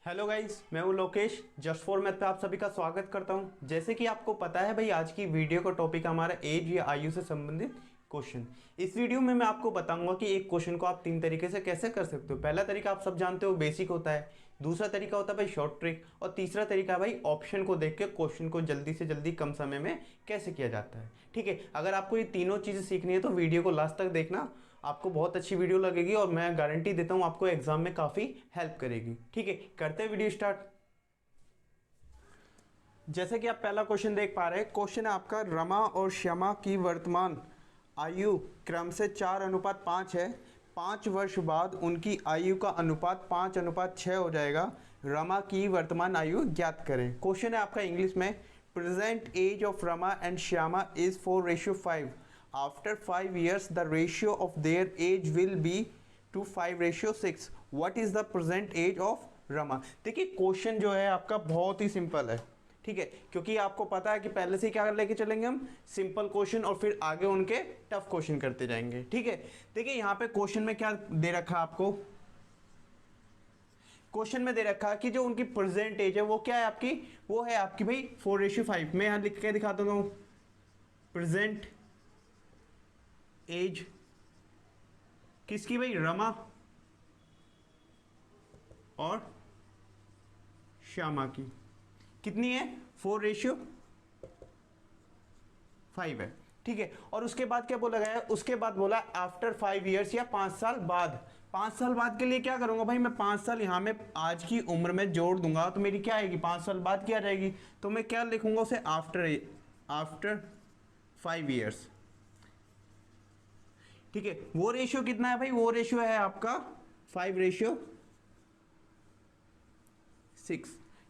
Hello guys, मैं हूं Lokesh. Just for math पे आप सभी का स्वागत करता हूं। जैसे कि आपको पता है भाई, आज की वीडियो का टॉपिक हमारा एज या आयु से संबंधित क्वेश्चन। इस वीडियो में मैं आपको बताऊंगा कि एक क्वेश्चन को आप तीन तरीके से कैसे कर सकते हो। पहला तरीका आप सब जानते हो, बेसिक होता है। दूसरा तरीका होता है भाई शॉर्ट ट्रिक, और तीसरा तरीका भाई ऑप्शन को देख के क्वेश्चन को जल्दी से जल्दी कम समय में कैसे किया जाता है। ठीक है, अगर आपको ये तीनों चीज़ें सीखनी है तो वीडियो को लास्ट तक देखना, आपको बहुत अच्छी वीडियो लगेगी और मैं गारंटी देता हूँ आपको एग्जाम में काफ़ी हेल्प करेगी। ठीक है, करते हैं वीडियो स्टार्ट। जैसे कि आप पहला क्वेश्चन देख पा रहे हैं, क्वेश्चन है आपका रमा और श्यामा की वर्तमान आयु क्रम से 4:5 है। 5 वर्ष बाद उनकी आयु का अनुपात 5:6 हो जाएगा। रमा की वर्तमान आयु ज्ञात करें। क्वेश्चन है आपका इंग्लिश में, present age of Rama and Shyama is 4:5। After 5 years the ratio of their age will be to 5:6. what is the present age of Rama. देखिए क्वेश्चन जो है आपका बहुत ही सिंपल है। ठीक है, क्योंकि आपको पता है कि पहले से क्या लेके चलेंगे हम, सिंपल क्वेश्चन, और फिर आगे उनके टफ क्वेश्चन करते जाएंगे। ठीक है, देखिए यहाँ पे क्वेश्चन में क्या दे रखा है आपको। क्वेश्चन में दे रखा है कि जो उनकी प्रेजेंट एज है वो क्या है आपकी, वो है आपकी भाई 4:5। मैं यहाँ लिख के दिखा दूंगा, प्रेजेंट एज किसकी भाई, रमा और श्यामा की कितनी है, 4:5 है। ठीक है, और उसके बाद क्या बोला गया है, उसके बाद बोला आफ्टर 5 years या 5 साल बाद। 5 साल बाद के लिए क्या करूंगा भाई, मैं 5 साल यहां में आज की उम्र में जोड़ दूंगा तो मेरी क्या आएगी, 5 साल बाद क्या जाएगी, तो मैं क्या लिखूंगा उसे, आफ्टर 5 years। ठीक है, वो रेशियो कितना है भाई, वो रेशियो है आपका 5:6।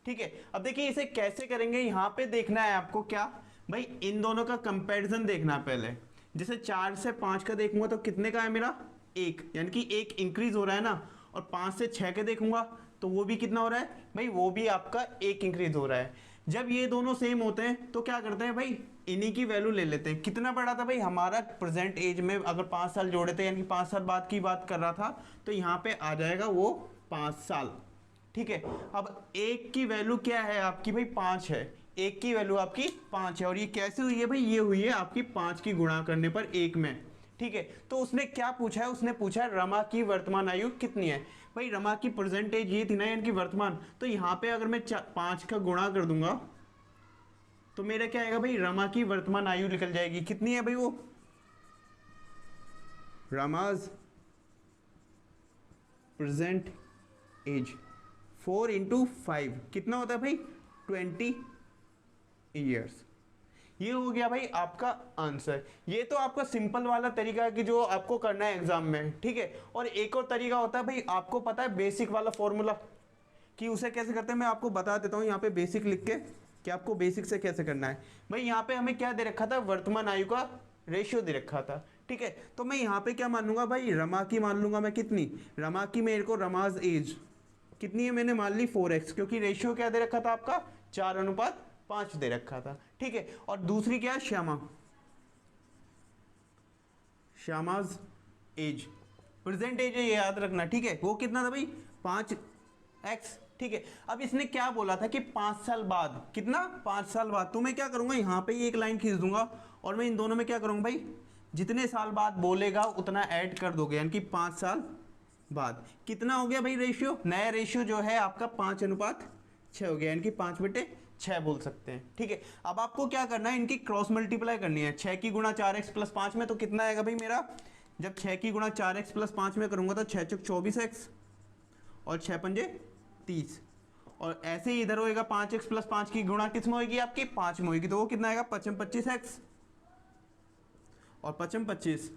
ठीक है, अब देखिए इसे कैसे करेंगे, यहां पे देखना है आपको क्या भाई, इन दोनों का कंपैरिजन देखना है पहले। जैसे 4 से 5 का देखूंगा तो कितने का है मेरा, 1, यानी कि 1 इंक्रीज हो रहा है ना। और 5 से 6 के देखूंगा तो वो भी कितना हो रहा है भाई, वो भी आपका 1 इंक्रीज हो रहा है। जब ये दोनों सेम होते हैं तो क्या करते हैं भाई, इन्हीं की वैल्यू ले लेते हैं। कितना बड़ा था भाई हमारा प्रेजेंट एज में, अगर 5 साल जोड़े थे यानी कि 5 साल बाद की बात कर रहा था, तो यहाँ पे आ जाएगा वो 5 साल। ठीक है, अब एक की वैल्यू क्या है आपकी भाई, 5 है। एक की वैल्यू आपकी 5 है, और ये कैसे हुई है भाई, ये हुई है आपकी 5 की गुणा करने पर 1 में। ठीक है, तो उसने क्या पूछा है, उसने पूछा है रमा की वर्तमान आयु कितनी है। भाई रमा की प्रेजेंट एज ये थी ना, यानी कि वर्तमान, तो यहाँ पे अगर मैं 5 का गुणा कर दूंगा तो मेरा क्या आएगा भाई, रमा की वर्तमान आयु निकल जाएगी। कितनी है भाई वो, रमाज प्रेजेंट एज 4 × 5 कितना होता है भाई, 20 years। ये हो गया भाई आपका आंसर। ये तो आपका सिंपल वाला तरीका है कि जो आपको करना है एग्जाम में। ठीक है, और एक और तरीका होता है भाई, आपको पता है बेसिक वाला फॉर्मूला, कि उसे कैसे करते हैं मैं आपको बता देता हूँ यहाँ पे बेसिक लिख के, कि आपको बेसिक से कैसे करना है। भाई यहाँ पे हमें क्या दे रखा था, वर्तमान आयु का रेशियो दे रखा था। ठीक है, तो मैं यहाँ पे क्या मान लूंगा भाई, रमा की मान लूंगा मैं कितनी, रमा की मेरे को रमाज एज कितनी है, मैंने मान ली 4x, क्योंकि रेशियो क्या दे रखा था आपका, 4:5 दे रखा था। ठीक है, और दूसरी क्या है, श्यामा, श्यामाज एज, प्रेजेंट एज है ये याद रखना। ठीक है, वो कितना था भाई, 5x। ठीक है, अब इसने क्या बोला था कि 5 साल बाद, कितना, 5 साल बाद। तो मैं क्या करूंगा, यहाँ पे एक लाइन खींच दूंगा और मैं इन दोनों में क्या करूंगा भाई, जितने साल बाद बोलेगा उतना ऐड कर दोगे, यानी कि 5 साल बाद कितना हो गया भाई रेशियो, नया रेशियो जो है आपका 5:6 हो गया, यानी कि 5/6 बोल सकते हैं। ठीक है, अब आपको क्या करना है, इनकी क्रॉस मल्टीप्लाई करनी है। 6 की गुणा 4x + 5 में तो कितना आएगा भाई मेरा, जब 6 की गुणा 4x + 5 में करूंगा तो 6 × 24x और 6 × 5 = 30। और ऐसे ही इधर होएगा, 5x + 5 की गुणा किस में होगी आपकी, 5 में होगी, तो वो कितना आएगा, 5 × 25x और 5 × 25।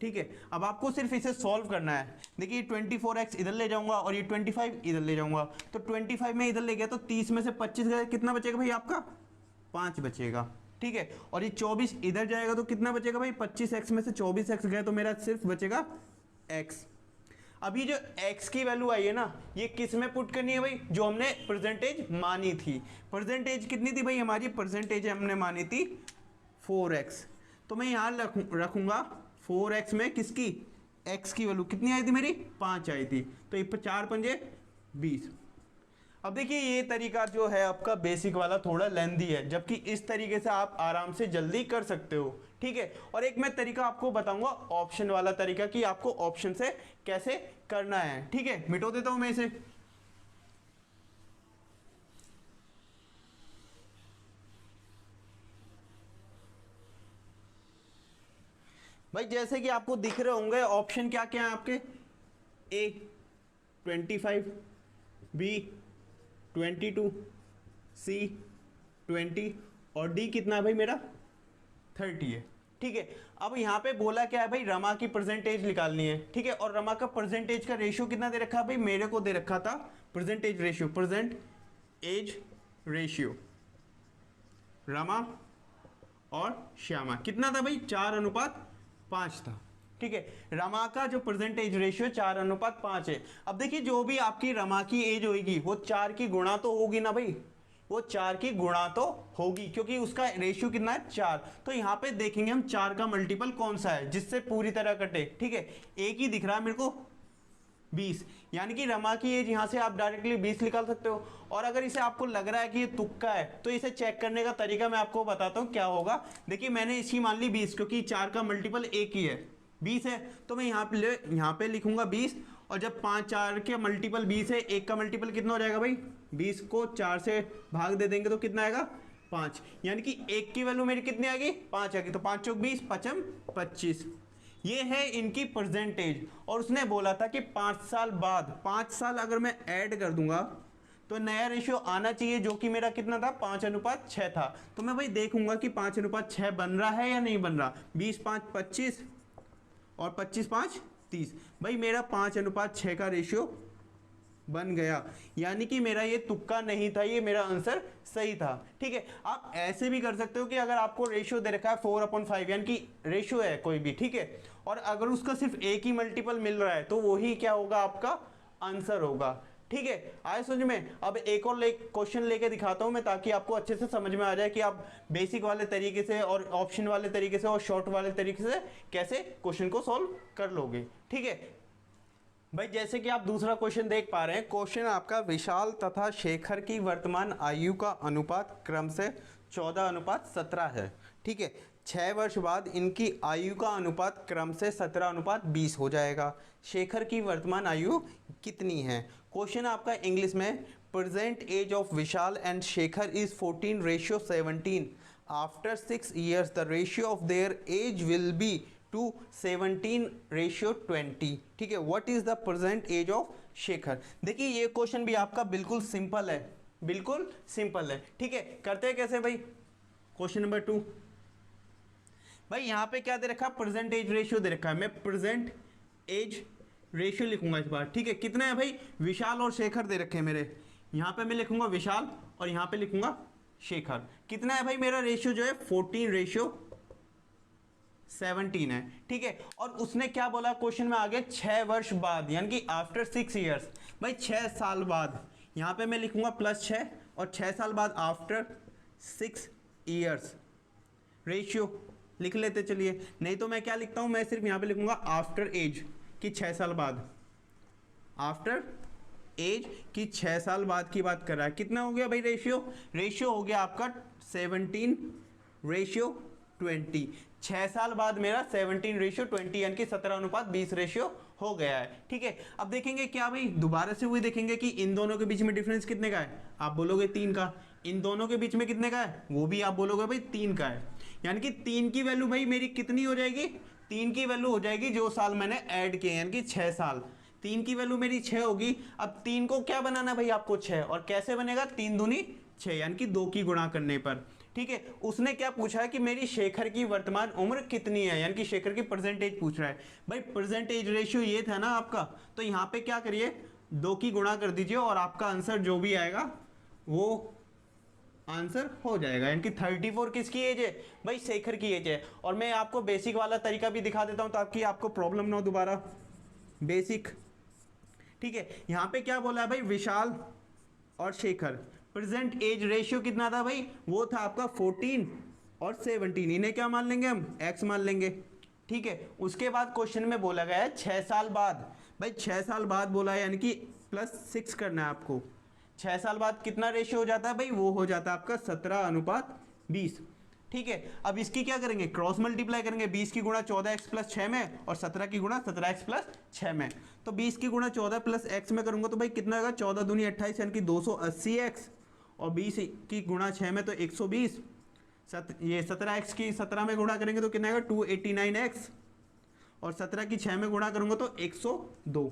ठीक है, अब आपको सिर्फ इसे सॉल्व करना है। देखिए 24x इधर ले जाऊंगा और ये 25 इधर ले जाऊंगा, तो 25 में इधर ले गया तो 30 में से 25 गया, कितना बचेगा भाई आपका, 5 बचेगा। ठीक है, और ये 24 इधर जाएगा तो कितना बचेगा भाई, 25x में से 24x गया तो मेरा सिर्फ बचेगा x। अभी जो x की वैल्यू आई है ना, ये किस में पुट करनी है भाई, जो हमने परसेंटेज मानी थी। परसेंटेज कितनी थी भाई हमारी, परसेंटेज हमने मानी थी 4x, तो मैं यहाँ रखूंगा 4x में किसकी, x की वैल्यू कितनी आई थी मेरी, 5 आई थी, तो 4 × 5 = 20। अब देखिए ये तरीका जो है आपका बेसिक वाला थोड़ा लेंदी है, जबकि इस तरीके से आप आराम से जल्दी कर सकते हो, ठीक है। और एक मैं तरीका आपको बताऊंगा ऑप्शन वाला तरीका, कि आपको ऑप्शन से कैसे करना है, ठीक है। मिटो देता हूं मैं इसे। भाई जैसे कि आपको दिख रहे होंगे ऑप्शन क्या क्या है आपके, ए 25, बी 22, सी 20 और डी कितना है भाई मेरा 30 है, ठीक है। अब यहाँ पे बोला क्या है भाई, रमा की परसेंटेज निकालनी है, ठीक है। और रमा का परसेंटेज का रेशियो कितना दे रखा है भाई, मेरे को दे रखा था percentage ratio, present age ratio, Rama और श्यामा कितना था भाई 4:5 था, ठीक है। रमा का जो परसेंटेज रेशियो 4:5 है। अब देखिए जो भी आपकी रमा की एज होगी वो 4 की गुणा तो होगी ना भाई, वो 4 की गुणा तो होगी, क्योंकि उसका रेशियो कितना है 4। तो यहाँ पे देखेंगे हम 4 का मल्टीपल कौन सा है जिससे पूरी तरह कटे, ठीक है। एक ही दिख रहा है मेरे को 20, यानी कि रमा की एज यहाँ से आप डायरेक्टली 20 निकाल सकते हो। और अगर इसे आपको लग रहा है कि ये तुक्का है तो इसे चेक करने का तरीका मैं आपको बताता हूँ क्या होगा। देखिए मैंने इसी मान ली 20, क्योंकि 4 का मल्टीपल एक ही है 20 है, तो मैं यहाँ पे लिखूंगा 20। और जब 4 के मल्टीपल 20 है, एक का मल्टीपल कितना हो जाएगा भाई, 20 को 4 से भाग दे देंगे तो कितना आएगा 5, यानी कि एक की वैल्यू मेरी कितनी आएगी 5 आएगी। तो 5 चौक 20, 5 25, ये है इनकी परसेंटेज। और उसने बोला था कि 5 साल बाद, 5 साल अगर मैं ऐड कर दूंगा तो नया रेशियो आना चाहिए, जो कि मेरा कितना था 5:6 था। तो मैं भाई देखूंगा कि 5:6 बन रहा है या नहीं बन रहा। 20 5 25 और 25 5 30, भाई मेरा 5:6 का रेशियो बन गया, यानी कि मेरा ये तुक्का नहीं था, ये मेरा आंसर सही था, ठीक है। आप ऐसे भी कर सकते हो कि अगर आपको रेशियो दे रखा है 4/5, यानी कि रेशियो है कोई भी, ठीक है, और अगर उसका सिर्फ एक ही मल्टीपल मिल रहा है तो वही क्या होगा आपका आंसर होगा, ठीक है। आए समझ में। अब एक और क्वेश्चन लेके दिखाता हूं मैं, ताकि आपको अच्छे से समझ में आ जाए कि आप बेसिक वाले तरीके से और ऑप्शन वाले तरीके से और शॉर्ट वाले तरीके से कैसे क्वेश्चन को सॉल्व कर लोगे, ठीक है। भाई जैसे कि आप दूसरा क्वेश्चन देख पा रहे हैं, क्वेश्चन आपका विशाल तथा शेखर की वर्तमान आयु का अनुपात क्रम से 14:17 है, ठीक है। 6 वर्ष बाद इनकी आयु का अनुपात क्रम से 17:20 हो जाएगा। शेखर की वर्तमान आयु कितनी है। क्वेश्चन आपका इंग्लिश में, present age of Vishal and Shekhar is 14:17। After 6 years the ratio of their age will be to 17:20, ठीक है। What is the present age of Shekhar. देखिए ये क्वेश्चन भी आपका बिल्कुल सिंपल है, बिल्कुल सिंपल है, ठीक है। करते हैं कैसे भाई, क्वेश्चन नंबर 2। भाई यहाँ पे क्या दे रखा है, प्रेजेंट एज रेशियो दे रखा है। मैं प्रेजेंट एज रेशियो लिखूंगा इस बार, ठीक है। कितने हैं भाई, विशाल और शेखर दे रखे हैं मेरे। यहाँ पे मैं लिखूंगा विशाल और यहाँ पे लिखूंगा शेखर। कितना है भाई मेरा रेशियो जो है 14:17 है, ठीक है। और उसने क्या बोला क्वेश्चन में आगे, 6 वर्ष बाद, यानी कि आफ्टर 6 years, भाई 6 साल बाद। यहाँ पे मैं लिखूंगा +6 और 6 साल बाद आफ्टर 6 years रेशियो लिख लेते चलिए। नहीं तो मैं क्या लिखता हूँ, मैं सिर्फ यहाँ पे लिखूंगा आफ्टर एज कि 6 साल बाद, आफ्टर एज की 6 साल बाद की बात कर रहा है। कितना हो गया भाई रेशियो, रेशियो हो गया आपका 17:20। 6 साल बाद मेरा 17:20 यानी कि 17:20 रेशियो हो गया है, ठीक है। अब देखेंगे क्या भाई, दोबारा से वही देखेंगे कि इन दोनों के बीच में डिफरेंस कितने का है, आप बोलोगे 3 का। इन दोनों के बीच में कितने का है, वो भी आप बोलोगे भाई 3 का है। यानी कि 3 की वैल्यू भाई मेरी कितनी हो जाएगी, 3 की वैल्यू हो जाएगी जो साल मैंने ऐड किए, यानी कि 6 साल। 3 की वैल्यू मेरी 6 होगी। अब 3 को क्या बनाना भाई आपको 6, और कैसे बनेगा, 3 दूनी 6, यानी कि 2 की गुणा करने पर, ठीक है। उसने क्या पूछा है कि मेरी शेखर की वर्तमान उम्र कितनी है, यानी कि शेखर की परसेंटेज पूछ रहा है। भाई परसेंटेज रेशियो ये था ना आपका, तो यहाँ पे क्या करिए 2 की गुणा कर दीजिए और आपका आंसर जो भी आएगा वो आंसर हो जाएगा। यानी कि 34 किसकी एज है भाई, शेखर की एज है। और मैं आपको बेसिक वाला तरीका भी दिखा देता हूँ ताकि आपको प्रॉब्लम ना हो दोबारा। बेसिक, ठीक है। यहाँ पे क्या बोला है भाई, विशाल और शेखर प्रेजेंट एज रेशियो कितना था भाई, वो था आपका 14 और 17। इन्हें क्या मान लेंगे हम, x मान लेंगे, ठीक है। उसके बाद क्वेश्चन में बोला गया है 6 साल बाद। भाई 6 साल बाद बोला है, यानी कि +6 करना है आपको। 6 साल बाद कितना रेशियो हो जाता है भाई, वो हो जाता है आपका 17:20। ठीक है, अब इसकी क्या करेंगे, क्रॉस मल्टीप्लाई करेंगे, 20 की गुणा 14x प्लस 6 में और 17 की गुणा 17x प्लस 6 में। तो 20 की गुणा 14 प्लस x में करूंगा तो भाई कितना आएगा, 14 दूनी 28 यानी कि 280x, और 20 की गुणा 6 में तो 120, ये 17x की 17 में गुणा करेंगे तो कितना आएगा 289x, और 17 की 6 में गुणा करूंगा तो 102।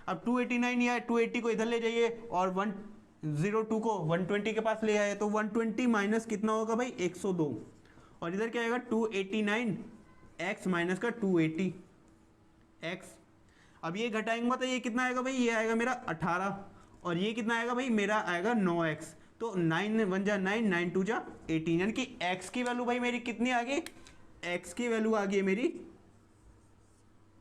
अब 289 या 280 को इधर ले जाइए और 102 को 120 के पास ले आए तो 120 माइनस कितना होगा भाई 102, और इधर क्या आएगा 289x माइनस का 280x। अब ये घटाएंगे तो ये कितना आएगा भाई, ये आएगा मेरा 18, और ये कितना आएगा भाई, मेरा आएगा 9x। तो 9 1 जा 9, 9 2 जा 18, यानी कि x की वैल्यू भाई मेरी कितनी आ गई, x की वैल्यू आ गई मेरी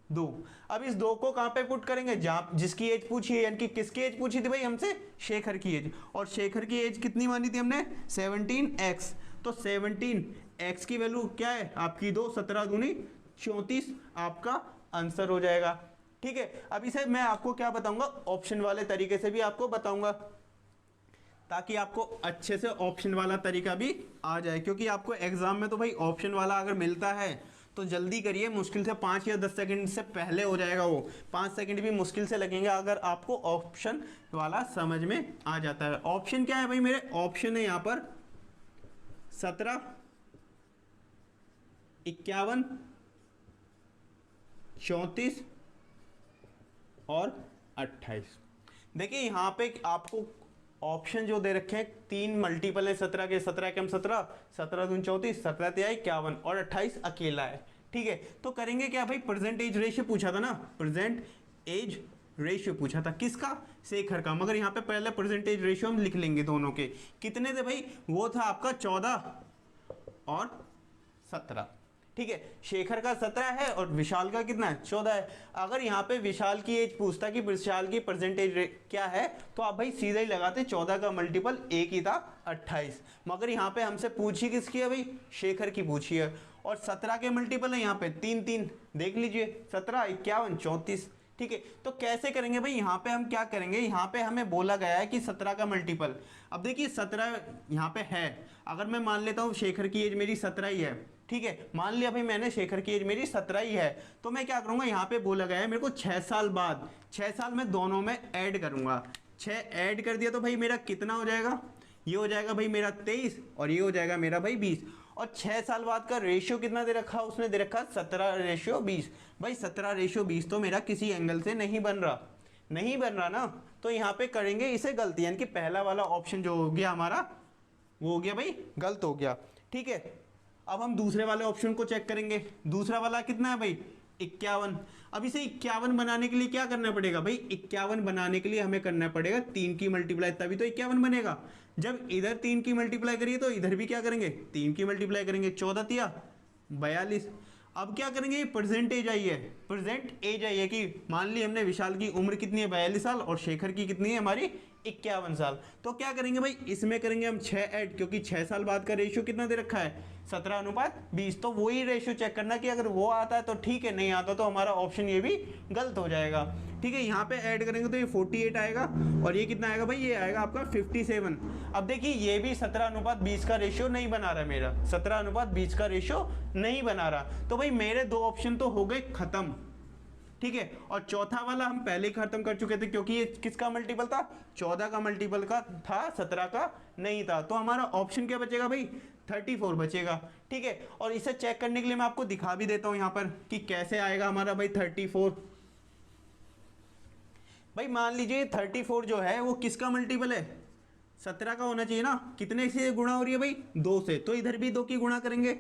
2। अब इस 2 को कहाँ पे पुट करेंगे, जहाँ जिसकी एज पूछी है, यानी कि किसकी एज पूछी थी भाई हमसे, शेखर की एज, और शेखर की एज कितनी मानी थी हमने 17x। तो 17x की वैल्यू क्या है आपकी 2, 17 दूनी 34 आपका आंसर हो जाएगा। ठीक है, अब इसे मैं आपको क्या बताऊंगा, ऑप्शन वाले तरीके से भी आपको बताऊंगा, ताकि आपको अच्छे से ऑप्शन वाला तरीका भी आ जाए, क्योंकि आपको एग्जाम में तो भाई ऑप्शन वाला अगर मिलता है तो जल्दी करिए, मुश्किल से 5 या 10 सेकंड से पहले हो जाएगा, वो 5 सेकंड भी मुश्किल से लगेंगे अगर आपको ऑप्शन वाला समझ में आ जाता है। ऑप्शन क्या है भाई, मेरे ऑप्शन है यहाँ पर 17, 51, 34 और 28। देखिए यहाँ पे आपको ऑप्शन जो दे रखे हैं 3 मल्टीपल है 17 के, 17 के हम 17, 17 दून 34, 17 तिहाई 51 और 28 अकेला है। ठीक है, तो करेंगे क्या भाई, प्रेजेंट एज रेशियो पूछा था ना, प्रेजेंट एज रेशियो पूछा था किसका, शेखर का, मगर यहाँ पे पहले प्रेजेंट एज रेशियो हम लिख लेंगे दोनों के, कितने थे भाई, वो था आपका 14 और 17। ठीक है, शेखर का 17 है और विशाल का कितना है 14 है। अगर यहाँ पे विशाल की एज पूछता कि विशाल की परसेंटेज क्या है, तो आप भाई सीधा ही लगाते, 14 का मल्टीपल एक ही था 28, मगर यहाँ पे हमसे पूछी किसकी है भाई, शेखर की पूछी है, और 17 के मल्टीपल है यहाँ पे 3 3, देख लीजिए 17 51 34। ठीक है, तो कैसे करेंगे भाई, यहाँ पे हम क्या करेंगे, यहाँ पे हमें बोला गया है कि 17 का मल्टीपल, अब देखिए 17 यहाँ पे है, अगर मैं मान लेता हूँ शेखर की एज मेरी 17 ही है, ठीक है, मान लिया भाई मैंने शेखर की एज मेरी 17 ही है, तो मैं क्या करूँगा, यहाँ पे बोला गया है मेरे को 6 साल बाद, 6 साल में दोनों में ऐड करूँगा, 6 ऐड कर दिया तो भाई मेरा कितना हो जाएगा, ये हो जाएगा भाई मेरा 23 और ये हो जाएगा मेरा भाई 20, और 6 साल बाद का रेशियो कितना दे रखा, उसने दे रखा 17:20। भाई 17:20 तो मेरा किसी एंगल से नहीं बन रहा ना, तो यहाँ पे करेंगे इसे गलती, यानी कि पहला वाला ऑप्शन जो हो गया हमारा वो हो गया भाई गलत हो गया। ठीक है, अब हम दूसरे वाले ऑप्शन को चेक करेंगे, दूसरा वाला कितना है भाई 51। अब इसे 51 बनाने के लिए क्या करना पड़ेगा भाई, 51 बनाने के लिए हमें करना पड़ेगा 3 की मल्टीप्लाई, तभी तो 51 बनेगा। जब इधर 3 की मल्टीप्लाई करिए तो इधर भी क्या करेंगे 3 की मल्टीप्लाई करेंगे, 14 तिया 42। अब क्या करेंगे, प्रेजेंट एज आई है कि मान ली हमने विशाल की उम्र कितनी है 42 साल और शेखर की कितनी है हमारी 51 साल, तो क्या करेंगे भाई, इसमें करेंगे हम 6 ऐड, क्योंकि 6 साल बाद का रेशियो कितना दे रखा है 17:20, तो वही रेशियो चेक करना कि अगर वो आता है तो ठीक है, नहीं आता तो हमारा ऑप्शन ये भी गलत हो जाएगा। ठीक है, यहाँ पे ऐड करेंगे तो ये 48 आएगा और ये कितना आएगा भाई, ये आएगा आपका 57। अब देखिए ये भी 17:20 का रेशियो नहीं बना रहा, मेरा 17:20 का रेशियो नहीं बना रहा, तो भाई मेरे 2 ऑप्शन तो हो गए खत्म। ठीक है, और चौथा वाला हम पहले ही खत्म कर चुके थे, क्योंकि ये किसका मल्टीपल था, 14 का मल्टीपल का था, 17 का नहीं था, तो हमारा ऑप्शन क्या बचेगा भाई 34 बचेगा। ठीक है, और इसे चेक करने के लिए मैं आपको दिखा भी देता हूं यहाँ पर कि कैसे आएगा हमारा भाई 34। भाई मान लीजिए 34 जो है वो किसका मल्टीपल है, 17 का होना चाहिए ना, कितने से गुणा हो रही है भाई 2 से, तो इधर भी 2 की गुणा करेंगे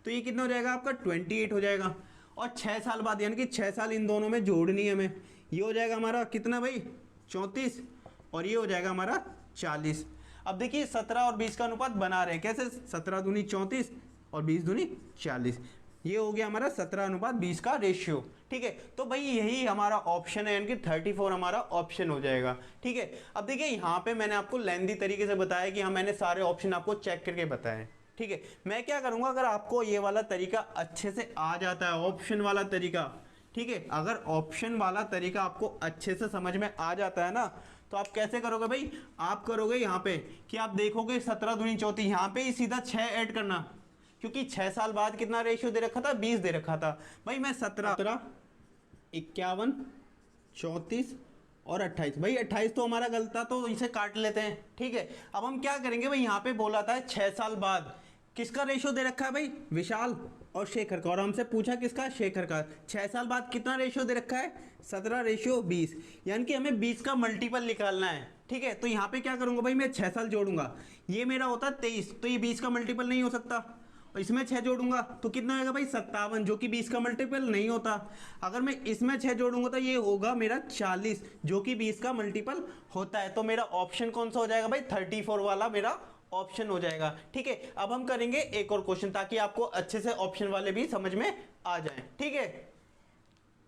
तो ये कितना हो जाएगा आपका 28 हो जाएगा, और 6 साल बाद यानी कि 6 साल इन दोनों में जोड़नी है हमें, ये हो जाएगा हमारा कितना भाई 34 और ये हो जाएगा हमारा 40। अब देखिए 17 और 20 का अनुपात बना रहे हैं कैसे, 17 दूनी 34 और 20 दूनी 40, ये हो गया हमारा 17:20 का रेशियो। ठीक है, तो भाई यही हमारा ऑप्शन है, यानी कि 34 हमारा ऑप्शन हो जाएगा। ठीक है, अब देखिए यहाँ पे मैंने आपको लेंथी तरीके से बताया कि हाँ मैंने सारे ऑप्शन आपको चेक करके बताए। ठीक है, मैं क्या करूँगा, अगर आपको ये वाला तरीका अच्छे से आ जाता है, ऑप्शन वाला तरीका, ठीक है, अगर ऑप्शन वाला तरीका आपको अच्छे से समझ में आ जाता है ना, तो आप कैसे करोगे भाई, आप करोगे यहाँ पे कि आप देखोगे 17 दूनी 34, यहाँ पे ही सीधा 6 ऐड करना, क्योंकि 6 साल बाद कितना रेशियो दे रखा था, 20 दे रखा था भाई। मैं 17, 51, 34 और 28, भाई 28 तो हमारा गलत था तो इसे काट लेते हैं, ठीक है। अब हम क्या करेंगे भाई, यहाँ पे बोला था 6 साल बाद किसका रेशियो दे रखा है भाई, विशाल और शेखर का, और हमसे पूछा किसका, शेखर का। 6 साल बाद कितना रेशियो दे रखा है, 17:20, यानी कि हमें 20 का मल्टीपल निकालना है, ठीक है। तो यहाँ पे क्या करूँगा भाई, मैं 6 साल जोड़ूंगा, ये मेरा होता है 23, तो ये 20 का मल्टीपल नहीं हो सकता, और इसमें 6 जोड़ूंगा तो कितना होगा भाई 57, जो कि 20 का मल्टीपल नहीं होता। अगर मैं इसमें 6 जोड़ूंगा तो ये होगा मेरा 40, जो कि 20 का मल्टीपल होता है। तो मेरा ऑप्शन कौन सा हो जाएगा भाई, 34 वाला मेरा ऑप्शन हो जाएगा, ठीक है। अब हम करेंगे एक और क्वेश्चन, ताकि आपको अच्छे से ऑप्शन वाले भी समझ में आ जाए, ठीक है।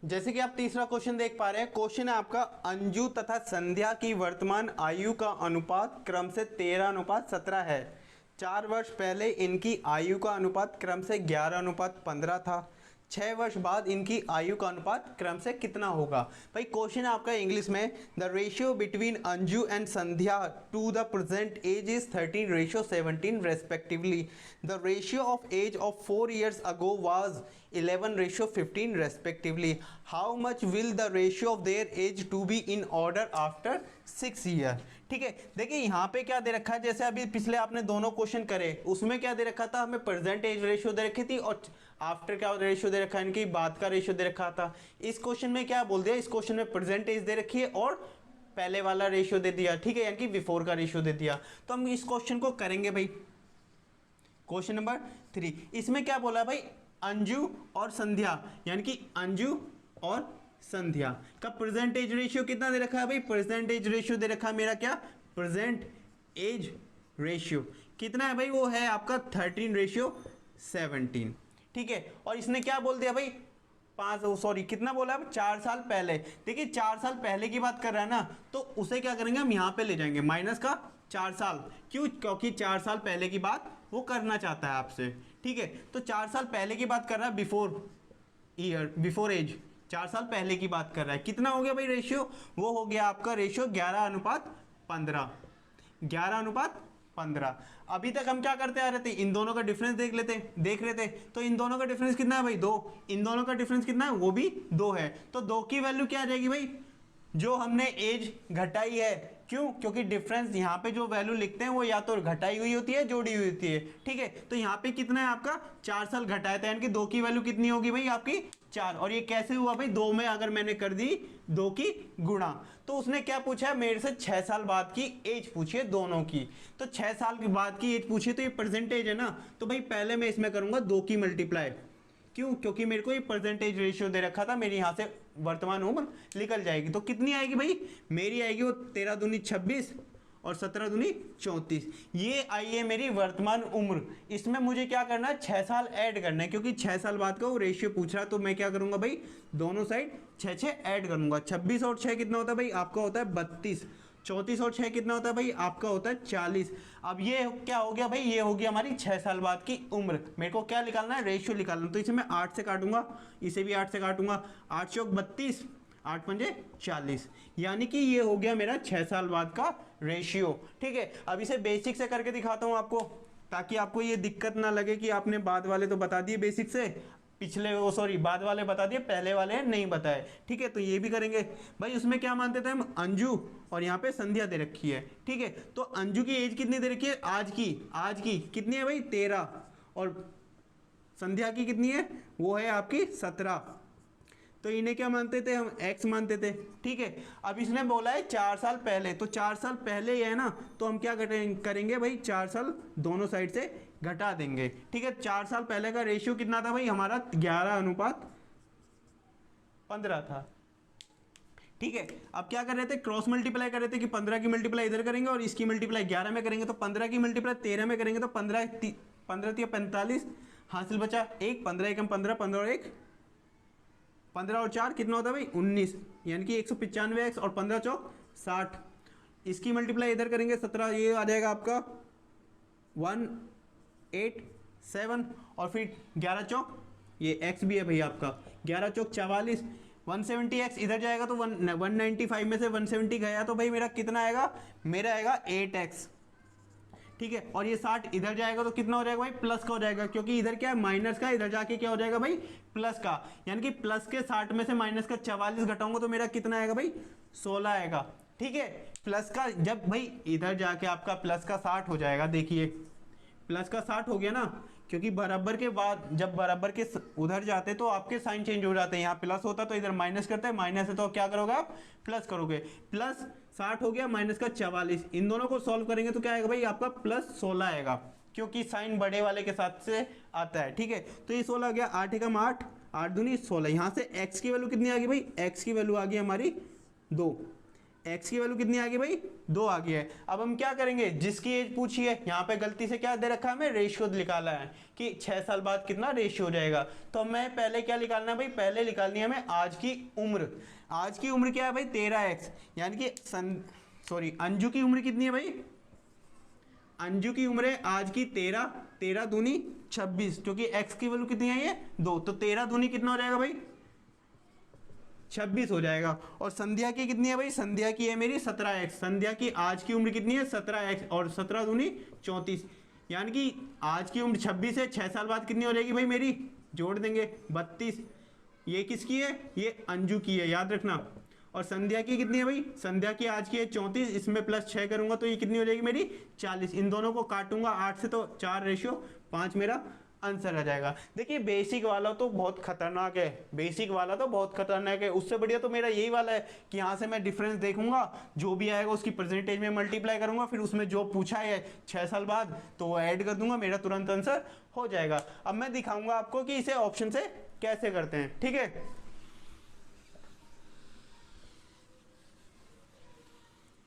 जैसे कि आप तीसरा क्वेश्चन देख पा रहे हैं, क्वेश्चन है आपका, अंजू तथा संध्या की वर्तमान आयु का अनुपात क्रम से 13:17 है। 4 वर्ष पहले इनकी आयु का अनुपात क्रम से 11:15 था। 6 वर्ष बाद इनकी आयु का अनुपात क्रम से कितना होगा। भाई क्वेश्चन है आपका इंग्लिश में, the ratio between Anju and Sandhya to the present age is 13:17 respectively. The ratio of age of 4 years ago was 11:15 respectively. How much will the ratio of their age to be in order after 6 year। ठीक है, देखिए यहाँ पे क्या दे रखा है, जैसे अभी पिछले आपने दोनों क्वेश्चन करे उसमें क्या दे रखा था, हमें प्रेजेंट एज रेशियो दे रखी थी, और आफ्टर क्या रेशियो दे रखा है, इनकी बाद का रेशियो दे रखा था। इस क्वेश्चन में क्या बोल दिया, इस क्वेश्चन में प्रेजेंट एज दे रखी है और पहले वाला रेशियो दे दिया, ठीक है, यानी कि बिफोर का रेशियो दे दिया। तो हम इस क्वेश्चन को करेंगे भाई, क्वेश्चन नंबर 3। इसमें क्या बोला भाई, अंजू और संध्या, यानी कि अंजू और संध्या का प्रेजेंट एज रेशियो कितना दे रखा है भाई, प्रेजेंट एज रेशियो दे रखा है मेरा क्या, प्रेजेंट एज रेशियो कितना है भाई, वो है आपका 13:17, ठीक है। और इसने क्या बोल दिया भाई, कितना बोला है, 4 साल पहले। देखिए 4 साल पहले की बात कर रहा है ना, तो उसे क्या करेंगे हम यहाँ पे ले जाएंगे माइनस का 4 साल, क्यों, क्योंकि 4 साल पहले की बात वो करना चाहता है आपसे, ठीक है। तो 4 साल पहले की बात कर रहा है, बिफोर एज 4 साल पहले की बात कर रहा है। कितना हो गया भाई रेशियो, वो हो गया आपका रेशियो 11:15, 11:15। अभी तक हम क्या करते आ रहे थे, इन दोनों का डिफरेंस देख रहे थे। तो इन दोनों का डिफरेंस कितना है भाई, 2। इन दोनों का डिफरेंस कितना है, वो भी 2 है। तो 2 की वैल्यू क्या आ जाएगी भाई, जो हमने एज घटाई है, क्यों, क्योंकि डिफरेंस यहाँ पे जो वैल्यू लिखते हैं वो या तो घटाई हुई होती है, जोड़ी हुई होती है, ठीक है। तो यहाँ पे कितना है आपका 4 साल घटाया था, यानी कि 2 की वैल्यू कितनी होगी भाई आपकी 4। और ये कैसे हुआ भाई, 2 में अगर मैंने कर दी 2 की गुणा, तो उसने क्या पूछा है मेरे से, 6 साल बाद की एज पूछी है दोनों की। तो 6 साल के बाद की एज पूछी, तो ये परसेंटेज है ना, तो भाई पहले मैं इसमें करूंगा 2 की मल्टीप्लाई, क्यों, क्योंकि मेरे को ये परसेंटेज रेशियो दे रखा था, मेरी यहाँ से वर्तमान उम्र निकल जाएगी। तो कितनी आएगी भाई, मेरी आएगी वो 13 दूनी 26 और 17 दूनी 34, ये आई है मेरी वर्तमान उम्र। इसमें मुझे क्या करना है, 6 साल ऐड करना है, क्योंकि 6 साल बाद का वो रेशियो पूछ रहा है। तो मैं क्या करूंगा भाई, दोनों साइड 6 ऐड करूंगा। 26 और 6 कितना होता है भाई, आपका होता है 32। 34 और 6 कितना होता है भाई, आपका होता है 40। अब ये क्या हो गया भाई, ये हो गया हमारी 6 साल बाद की उम्र। मेरे को क्या निकालना है, रेशियो निकालना। तो इसे मैं 8 से काटूंगा, इसे भी 8 से काटूंगा, 8 चौक 32, 8 पंजे 40, यानी कि ये हो गया मेरा 6 साल बाद का रेशियो, ठीक है। अब इसे बेसिक से करके दिखाता हूँ आपको, ताकि आपको ये दिक्कत ना लगे कि आपने बाद वाले तो बता दिए बेसिक से, बाद वाले बता दिए, पहले वाले नहीं बताए, ठीक है। तो ये भी करेंगे भाई। उसमें क्या मानते थे हम, अंजू और यहाँ पे संध्या दे रखी है, ठीक है। तो अंजू की एज कितनी दे रखी है, आज की कितनी है भाई 13, और संध्या की कितनी है, वो है आपकी 17। तो इन्हें क्या मानते थे हम, x मानते थे, ठीक है। अब इसने बोला है 4 साल पहले, तो 4 साल पहले ही है ना, तो हम क्या करेंगे भाई, 4 साल दोनों साइड से घटा देंगे, ठीक है। 4 साल पहले का रेशियो कितना था भाई हमारा, 11:15 था, ठीक है। अब क्या कर रहे थे, क्रॉस मल्टीप्लाई कर रहे थे कि 15 की मल्टीप्लाई इधर करेंगे और इसकी मल्टीप्लाई 11 में करेंगे, तो 15 की मल्टीप्लाई 13 में करेंगे, तो 15 या 45 हासिल बचा 1, 15 एकम 15, 15 और 1 15 और 4 कितना होता है भाई 19, यानी कि 195x, और 15 चौक 60। इसकी मल्टीप्लाई इधर करेंगे 17, ये आ जाएगा आपका 187, और फिर 11 चौक ये x भी है भाई आपका 11 चौक 44, 170x इधर जाएगा तो 195 में से 170 गया तो भाई मेरा कितना आएगा, मेरा आएगा 8x, ठीक है। और ये 60 इधर जाएगा तो कितना हो जाएगा भाई, प्लस का हो जाएगा, क्योंकि इधर क्या है माइनस का, इधर जाके क्या हो जाएगा भाई प्लस का, यानी कि प्लस के 60 में से माइनस का 44 घटाऊंगा तो मेरा कितना आएगा भाई 16 आएगा, ठीक है। प्लस का जब भाई इधर जाके आपका प्लस का 60 हो जाएगा, देखिए प्लस का 60 हो गया ना, क्योंकि बराबर के बाद जब बराबर के उधर जाते तो आपके साइन चेंज हो जाते हैं, यहाँ प्लस होता तो इधर माइनस करते हैं, माइनस है तो क्या करोगे आप प्लस करोगे, प्लस 60 हो गया माइनस का 44, इन दोनों को सॉल्व करेंगे तो क्या आएगा भाई आपका प्लस 16 आएगा, क्योंकि साइन बड़े वाले के साथ से आता है, ठीक है। तो ये 16 आ गया, 8 एकम 8, 8 दूनी 16, यहाँ से x की वैल्यू कितनी आ गई भाई, x की वैल्यू आ गई हमारी 2, x की वैल्यू कितनी आ गई भाई 2 आ गई है। अब हम क्या करेंगे, जिसकी एज पूछी है यहाँ पे गलती से क्या दे रखा है, हमें रेशियो निकाला है कि 6 साल बाद कितना रेशियो हो जाएगा, तो हमें पहले क्या निकालना है भाई, पहले निकालनी है हमें आज की उम्र। आज की उम्र क्या है भाई 13x, यानी कि अंजू की उम्र कितनी है भाई, अंजू की उम्र है आज की 13, 13 दूनी 26, क्योंकि x की वैल्यू कितनी है ये 2, तो 13 दूनी कितना हो जाएगा भाई 26 हो जाएगा। और संध्या की कितनी है भाई, संध्या की है मेरी 17x, संध्या की आज की उम्र कितनी है 17x, और 17 दूनी 34, यानी कि आज की उम्र 26 है, 6 साल बाद कितनी हो जाएगी भाई मेरी, जोड़ देंगे 32, ये किसकी है, ये अंजू की है, याद रखना। और संध्या की कितनी है भाई, संध्या की आज की है 34, इसमें प्लस 6 करूंगा तो ये कितनी हो जाएगी मेरी 40, इन दोनों को काटूंगा 8 से तो 4:5 मेरा आंसर आ जाएगा। देखिए बेसिक वाला तो बहुत खतरनाक है, बेसिक वाला तो बहुत खतरनाक है, उससे बढ़िया तो मेरा यही वाला है कि यहाँ से मैं डिफरेंस देखूंगा, जो भी आएगा उसकी परसेंटेज में मल्टीप्लाई करूंगा, फिर उसमें जो पूछा है 6 साल बाद तो वो ऐड कर दूंगा, मेरा तुरंत आंसर हो जाएगा। अब मैं दिखाऊंगा आपको कि इसे ऑप्शन से कैसे करते हैं, ठीक है।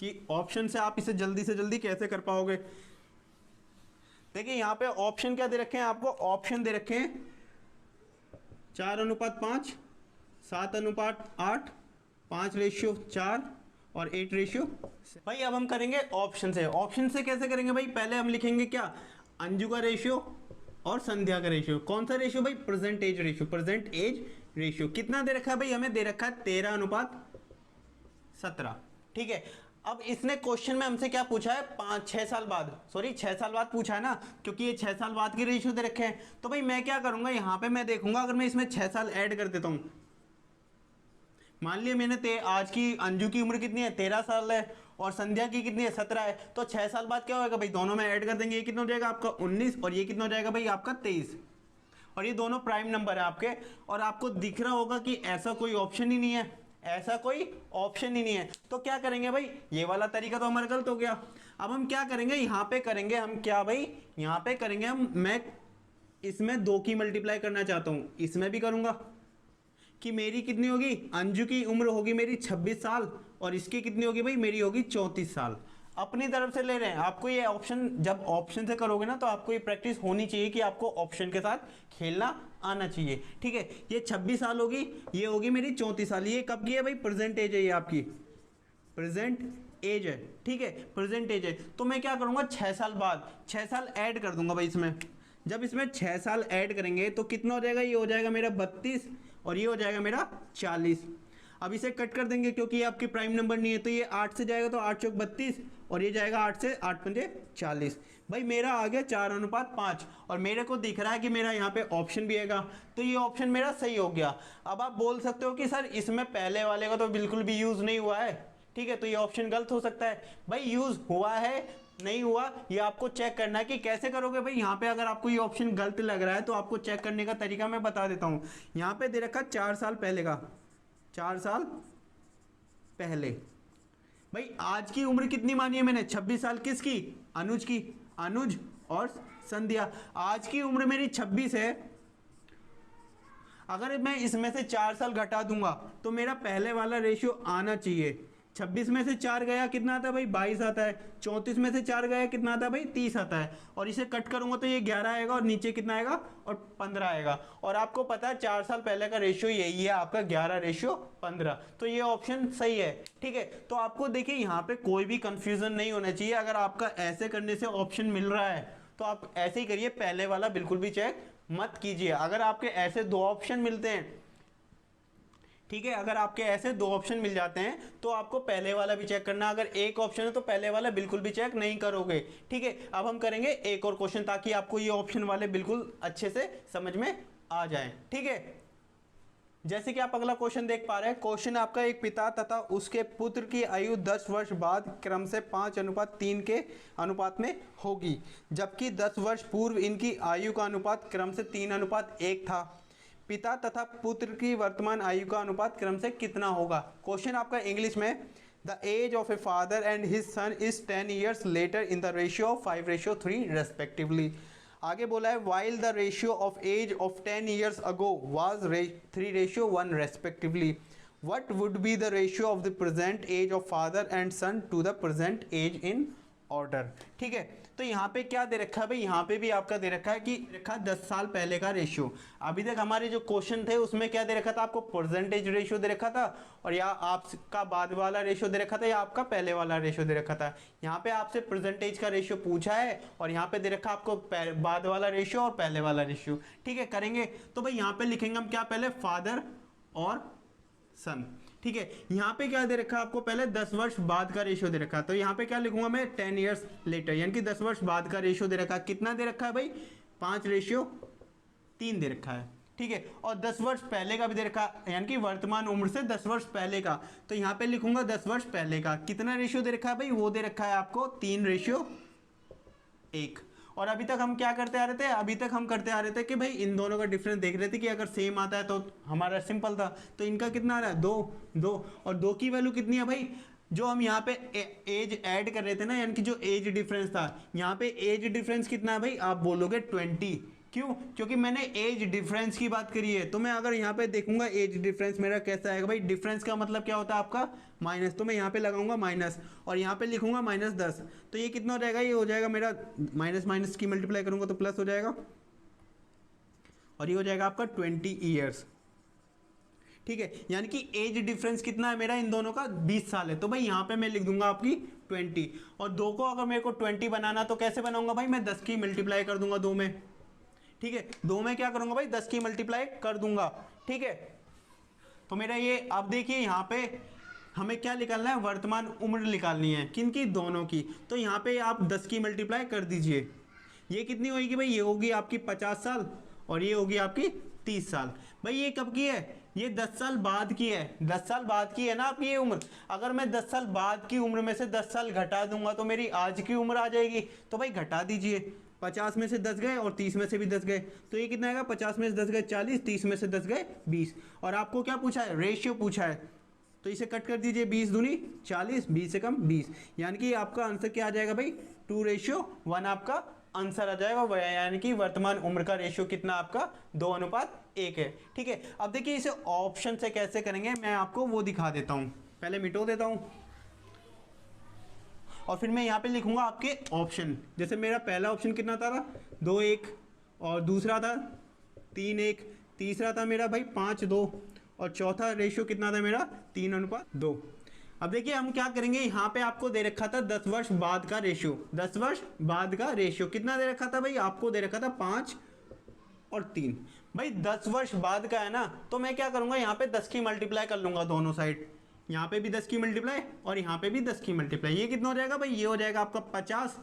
कि ऑप्शन से आप इसे जल्दी से जल्दी कैसे कर पाओगे। देखिए यहाँ पे ऑप्शन क्या दे रखे हैं आपको, ऑप्शन दे रखे हैं 4:5, 7:8, 5:4 और 8:। भाई अब हम करेंगे ऑप्शन से। ऑप्शन से कैसे करेंगे भाई, पहले हम लिखेंगे क्या, अंजू का रेशियो और संध्या का रेशियो। कौन सा रेशियो भाई, present age ratio. Present age ratio कितना दे रखा है भाई, हमें दे रखा है 13:17, ठीक है। अब इसने क्वेश्चन में हमसे क्या पूछा है, 6 साल बाद, सॉरी 6 साल बाद पूछा है ना, क्योंकि ये 6 साल बाद की रेशियो दे रखे हैं। तो भाई मैं क्या करूंगा, यहाँ पे मैं देखूंगा अगर मैं इसमें 6 साल ऐड कर देता हूं, मान लिया मैंने आज की अंजू की उम्र कितनी है 13 साल है और संध्या की कितनी है 17 है, तो 6 साल बाद क्या होगा भाई, दोनों में ऐड कर देंगे, ये कितना हो जाएगा आपका 19 और ये कितना हो जाएगा भाई आपका 23, और ये दोनों प्राइम नंबर है आपके। और आपको दिख रहा होगा कि ऐसा कोई ऑप्शन ही नहीं है, ऐसा कोई ऑप्शन ही नहीं है। तो क्या करेंगे भाई, ये वाला तरीका तो हमारा गलत हो गया। अब हम क्या करेंगे, यहाँ पे करेंगे हम क्या भाई, यहाँ पे करेंगे हम, मैं इसमें 2 की मल्टीप्लाई करना चाहता हूँ, इसमें भी करूंगा कि मेरी कितनी होगी, अंजू की उम्र होगी मेरी 26 साल और इसकी कितनी होगी भाई, मेरी होगी 34 साल। अपनी तरफ से ले रहे हैं। आपको ये ऑप्शन, जब ऑप्शन से करोगे ना तो आपको ये प्रैक्टिस होनी चाहिए कि आपको ऑप्शन के साथ खेलना आना चाहिए, ठीक है। ये 26 साल होगी, ये होगी मेरी 34 साल। ये कब की है भाई, प्रेजेंट एज है, ये आपकी प्रेजेंट एज है, ठीक है, प्रेजेंट एज है। तो मैं क्या करूंगा, 6 साल बाद 6 साल ऐड कर दूंगा भाई इसमें। जब इसमें 6 साल ऐड करेंगे तो कितना हो जाएगा, ये हो जाएगा मेरा 32 और ये हो जाएगा मेरा 40। अब इसे कट कर देंगे क्योंकि ये आपकी प्राइम नंबर नहीं है, तो ये 8 से जाएगा तो 8 चौक 32 और ये जाएगा 8 से 8 पंजे 40। भाई मेरा आ गया 4:5 और मेरे को दिख रहा है कि मेरा यहाँ पे ऑप्शन भी आएगा, तो ये ऑप्शन मेरा सही हो गया। अब आप बोल सकते हो कि सर इसमें पहले वाले का तो बिल्कुल भी यूज नहीं हुआ है, ठीक है, तो ये ऑप्शन गलत हो सकता है। भाई यूज हुआ है नहीं हुआ ये आपको चेक करना है कि कैसे करोगे। भाई यहाँ पे अगर आपको ये ऑप्शन गलत लग रहा है तो आपको चेक करने का तरीका मैं बता देता हूँ। यहाँ पे दे रखा 4 साल पहले का, 4 साल पहले। भाई आज की उम्र कितनी मानी है मैंने, 26 साल, किसकी, अनुज की, अनुज और संध्या। आज की उम्र मेरी 26 है, अगर मैं इसमें से 4 साल घटा दूंगा तो मेरा पहले वाला रेशियो आना चाहिए। 26 में से 4 गया कितना आता है भाई, 22 आता है। 34 में से 4 गया कितना आता है भाई, 30 आता है। और इसे कट करूंगा तो ये 11 आएगा और नीचे कितना आएगा, और 15 आएगा। और आपको पता है 4 साल पहले का रेशियो यही है आपका, 11:15। तो ये ऑप्शन सही है, ठीक है। तो आपको देखिए यहाँ पे कोई भी कंफ्यूजन नहीं होना चाहिए। अगर आपका ऐसे करने से ऑप्शन मिल रहा है तो आप ऐसे ही करिए, पहले वाला बिल्कुल भी चेक मत कीजिए। अगर आपके ऐसे 2 ऑप्शन मिलते हैं ठीक है, अगर आपके ऐसे दो ऑप्शन मिल जाते हैं तो आपको पहले वाला भी चेक करना, अगर एक ऑप्शन है तो पहले वाला बिल्कुल भी चेक नहीं करोगे। ठीक है, अब हम करेंगे एक और क्वेश्चन ताकि आपको ये ऑप्शन वाले बिल्कुल अच्छे से समझ में आ जाए। ठीक है, जैसे कि आप अगला क्वेश्चन देख पा रहे हैं, क्वेश्चन आपका एक पिता तथा उसके पुत्र की आयु 10 वर्ष बाद क्रम से 5:3 के अनुपात में होगी, जबकि 10 वर्ष पूर्व इनकी आयु का अनुपात क्रम से 3:1 था। पिता तथा पुत्र की वर्तमान आयु का अनुपात क्रम से कितना होगा। क्वेश्चन आपका इंग्लिश में, the age of a father and his son is 10 years later in the ratio of 5:3 respectively. आगे बोला है while the ratio of age of 10 years ago was 3:1 respectively, what would be the ratio of the present age of father and son to the present age in order. ठीक है, तो यहाँ पे क्या दे रखा है भाई, यहाँ पे भी आपका दे रखा है कि रखा 10 साल पहले का रेशियो। अभी तक हमारे जो क्वेश्चन थे उसमें क्या दे रखा था, आपको परसेंटेज रेशियो दे रखा था, और या आपका बाद वाला रेशियो दे रखा था या आपका पहले वाला रेशियो दे रखा था। यहाँ पे आपसे परसेंटेज का रेशियो पूछा है और यहाँ पे दे रखा आपको बाद वाला रेशियो और पहले वाला रेशियो। ठीक है, करेंगे तो भाई यहाँ पे लिखेंगे हम क्या, पहले फादर और सन। ठीक है, यहाँ पे क्या दे रखा है आपको, पहले 10 वर्ष बाद का रेशियो दे रखा है, तो यहाँ पे क्या लिखूंगा मैं 10 ईयर्स लेटर, यानी कि 10 वर्ष बाद का रेशियो दे रखा है। कितना दे रखा है भाई, 5:3 दे रखा है। ठीक है, और 10 वर्ष पहले का भी दे रखा है, यानी कि वर्तमान उम्र से 10 वर्ष पहले का, तो यहाँ पे लिखूंगा 10 वर्ष पहले का। कितना रेशियो दे रखा है भाई, वो दे रखा है आपको 3:1। और अभी तक हम क्या करते आ रहे थे, अभी तक हम करते आ रहे थे कि भाई इन दोनों का डिफरेंस देख रहे थे कि अगर सेम आता है तो हमारा सिंपल था, तो इनका कितना आ रहा है 2 और 2 की वैल्यू कितनी है भाई, जो हम यहाँ पे एज ऐड कर रहे थे ना, यानी कि जो एज डिफरेंस था, यहाँ पे एज डिफरेंस कितना है भाई, आप बोलोगे 20। क्यों, क्योंकि मैंने एज डिफरेंस की बात करी है। तो मैं अगर यहाँ पे देखूंगा एज डिफरेंस मेरा कैसा आएगा भाई, डिफरेंस का मतलब क्या होता है आपका माइनस, तो मैं यहाँ पे लगाऊंगा माइनस और यहाँ पे लिखूंगा -10, तो ये कितना हो जाएगा, ये हो जाएगा मेरा माइनस माइनस की मल्टीप्लाई करूंगा तो प्लस हो जाएगा, और ये हो जाएगा आपका 20 ईयर्स। ठीक है, यानी कि एज डिफरेंस कितना है मेरा इन दोनों का, 20 साल है, तो भाई यहाँ पे मैं लिख दूंगा आपकी 20, और 2 को अगर मेरे को 20 बनाना तो कैसे बनाऊंगा भाई, मैं 10 की मल्टीप्लाई कर दूंगा 2 में। ठीक है, 2 में क्या करूंगा भाई, 10 की मल्टीप्लाई कर दूंगा। ठीक है, तो मेरा ये, अब देखिए यहाँ पे हमें क्या निकालना है, वर्तमान उम्र निकालनी है, किनकी, दोनों की। तो यहाँ पे आप 10 की मल्टीप्लाई कर दीजिए, ये कितनी होगी भाई, ये होगी आपकी 50 साल और ये होगी आपकी 30 साल। भाई ये कब की है, ये 10 साल बाद की है, 10 साल बाद की है ना आपकी ये उम्र। अगर मैं 10 साल बाद की उम्र में से 10 साल घटा दूंगा तो मेरी आज की उम्र आ जाएगी, तो भाई घटा दीजिए, 50 में से 10 गए और 30 में से भी 10 गए, तो ये कितना आएगा, 50 में से 10 गए 40, 30 में से 10 गए 20, और आपको क्या पूछा है, रेशियो पूछा है, तो इसे कट कर दीजिए, 20 दूनी 40, 20 से कम 20, यानी कि आपका आंसर क्या आ जाएगा भाई, 2:1 आपका आंसर आ जाएगा, यानी कि वर्तमान उम्र का रेशियो कितना आपका 2:1 है। ठीक है, अब देखिए इसे ऑप्शन से कैसे करेंगे, मैं आपको वो दिखा देता हूँ, पहले मिटो देता हूँ और फिर मैं यहाँ पे लिखूंगा आपके ऑप्शन। जैसे मेरा पहला ऑप्शन कितना था 2:1, और दूसरा था 3:1, तीसरा था मेरा भाई 5:2, और चौथा रेशियो कितना था मेरा 3:2। अब देखिए हम क्या करेंगे, यहाँ पे आपको दे रखा था 10 वर्ष बाद का रेशियो, 10 वर्ष बाद का रेशियो कितना दे रखा था भाई, आपको दे रखा था 5 और 3। भाई 10 वर्ष बाद का है ना, तो मैं क्या करूँगा, यहाँ पे 10 की मल्टीप्लाई कर लूँगा दोनों साइड, यहाँ पे भी 10 की मल्टीप्लाई और यहाँ पे भी 10 की मल्टीप्लाई, ये कितना हो जाएगा भाई, ये हो जाएगा आपका 50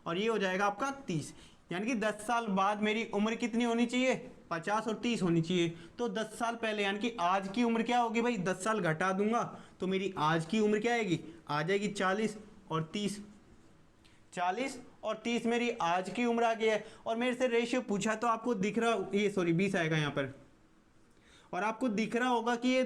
और ये हो जाएगा आपका 30, यानी कि 10 साल बाद मेरी उम्र कितनी होनी चाहिए, 50 और 30 होनी चाहिए। तो 10 साल पहले यानी कि आज की उम्र क्या होगी भाई, 10 साल घटा दूंगा तो मेरी आज की उम्र क्या आएगी, आ जाएगी 40 और 30, 40 और 30 मेरी आज की उम्र आ गई है। और मेरे से रेशियो पूछा तो आपको दिख रहा, ये सॉरी 20 आएगा यहाँ पर, और आपको दिख रहा होगा कि ये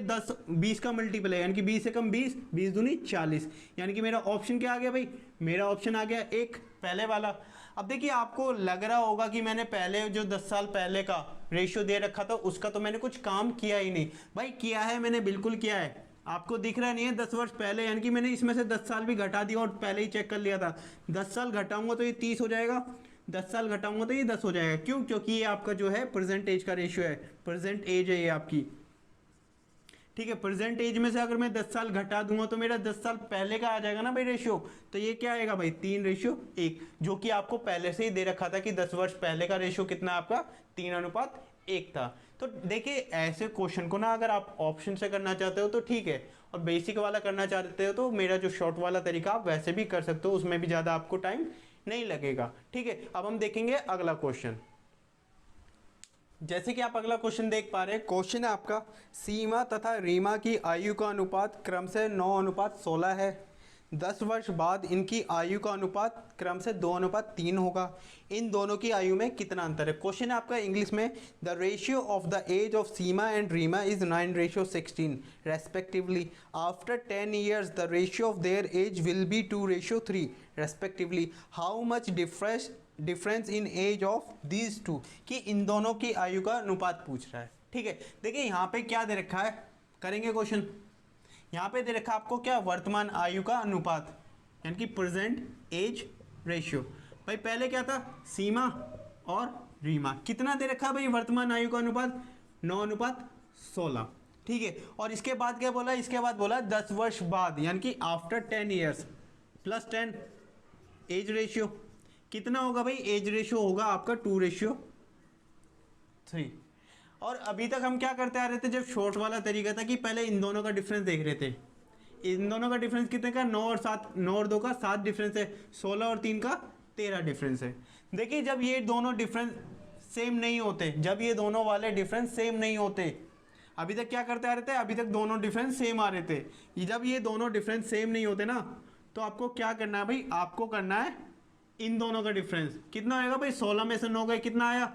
20 का मल्टीपल है, यानी कि 20 से कम 20, 20 दूनी 40, यानी कि मेरा ऑप्शन क्या आ गया भाई, मेरा ऑप्शन आ गया एक, पहले वाला। अब देखिए आपको लग रहा होगा कि मैंने पहले जो 10 साल पहले का रेशियो दे रखा था उसका तो मैंने कुछ काम किया ही नहीं। भाई किया है, मैंने बिल्कुल किया है, आपको दिख रहा नहीं है 10 वर्ष पहले, यानी कि मैंने इसमें से 10 साल भी घटा दिया और पहले ही चेक कर लिया था। 10 साल घटाऊंगा तो ये 30 हो जाएगा, 10 साल घटाऊंगा तो ये 10 हो जाएगा। क्यों, क्योंकि ये आपका जो है प्रेजेंट एज का रेशियो है, प्रेजेंट एज है ये आपकी। ठीक है, प्रेजेंट एज में से अगर मैं 10 साल घटा दूंगा तो मेरा 10 साल पहले का आ जाएगा ना भाई रेशियो, तो ये क्या आएगा भाई 3:1, जो कि आपको पहले से ही दे रखा था कि 10 वर्ष पहले का रेशियो कितना आपका 3:1 1 था। तो देखिए ऐसे क्वेश्चन को ना अगर आप ऑप्शन से करना चाहते हो तो ठीक है, और बेसिक वाला करना चाहते हो तो मेरा जो शॉर्ट वाला तरीका आप वैसे भी कर सकते हो, उसमें भी ज़्यादा आपको टाइम नहीं लगेगा। ठीक है, अब हम देखेंगे अगला क्वेश्चन। जैसे कि आप अगला क्वेश्चन देख पा रहे हैं, क्वेश्चन है आपका, सीमा तथा रीमा की आयु का अनुपात क्रम से 9:16 है। 10 वर्ष बाद इनकी आयु का अनुपात क्रम से 2:3 होगा। इन दोनों की आयु में कितना अंतर है? क्वेश्चन है आपका इंग्लिश में, the ratio of the age of Seema and Reema is 9:16 respectively. After 10 years the ratio of their age will be 2:3 respectively. How much difference in age of these two, कि इन दोनों की आयु का अनुपात पूछ रहा है। ठीक है, देखिए यहाँ पे क्या दे रखा है, करेंगे क्वेश्चन। यहाँ पे दे रखा है आपको क्या, वर्तमान आयु का अनुपात, यानी कि प्रेजेंट एज रेशियो। भाई पहले क्या था, सीमा और रीमा, कितना दे रखा है भाई वर्तमान आयु का अनुपात, 9:16। ठीक है, और इसके बाद क्या बोला, इसके बाद बोला 10 वर्ष बाद, यानी कि after 10 years plus 10 age ratio, कितना होगा भाई, एज रेशियो होगा आपका 2:3। और अभी तक हम क्या करते आ रहे थे, जब शॉर्ट वाला तरीका था कि पहले इन दोनों का डिफरेंस देख रहे थे। इन दोनों का डिफरेंस कितने का, 9 और 7, 9 और 2 का 7 डिफरेंस है, 16 और 3 का 13 डिफरेंस है। देखिए जब ये दोनों डिफरेंस सेम नहीं होते, जब ये दोनों वाले डिफरेंस सेम नहीं होते, अभी तक क्या करते आ रहे थे, अभी तक दोनों डिफरेंस सेम आ रहे थे। जब ये दोनों डिफरेंस सेम नहीं होते ना, तो आपको क्या करना है भाई, आपको करना है इन दोनों का डिफरेंस कितना आएगा भाई, 16 में से 9 गए कितना आया,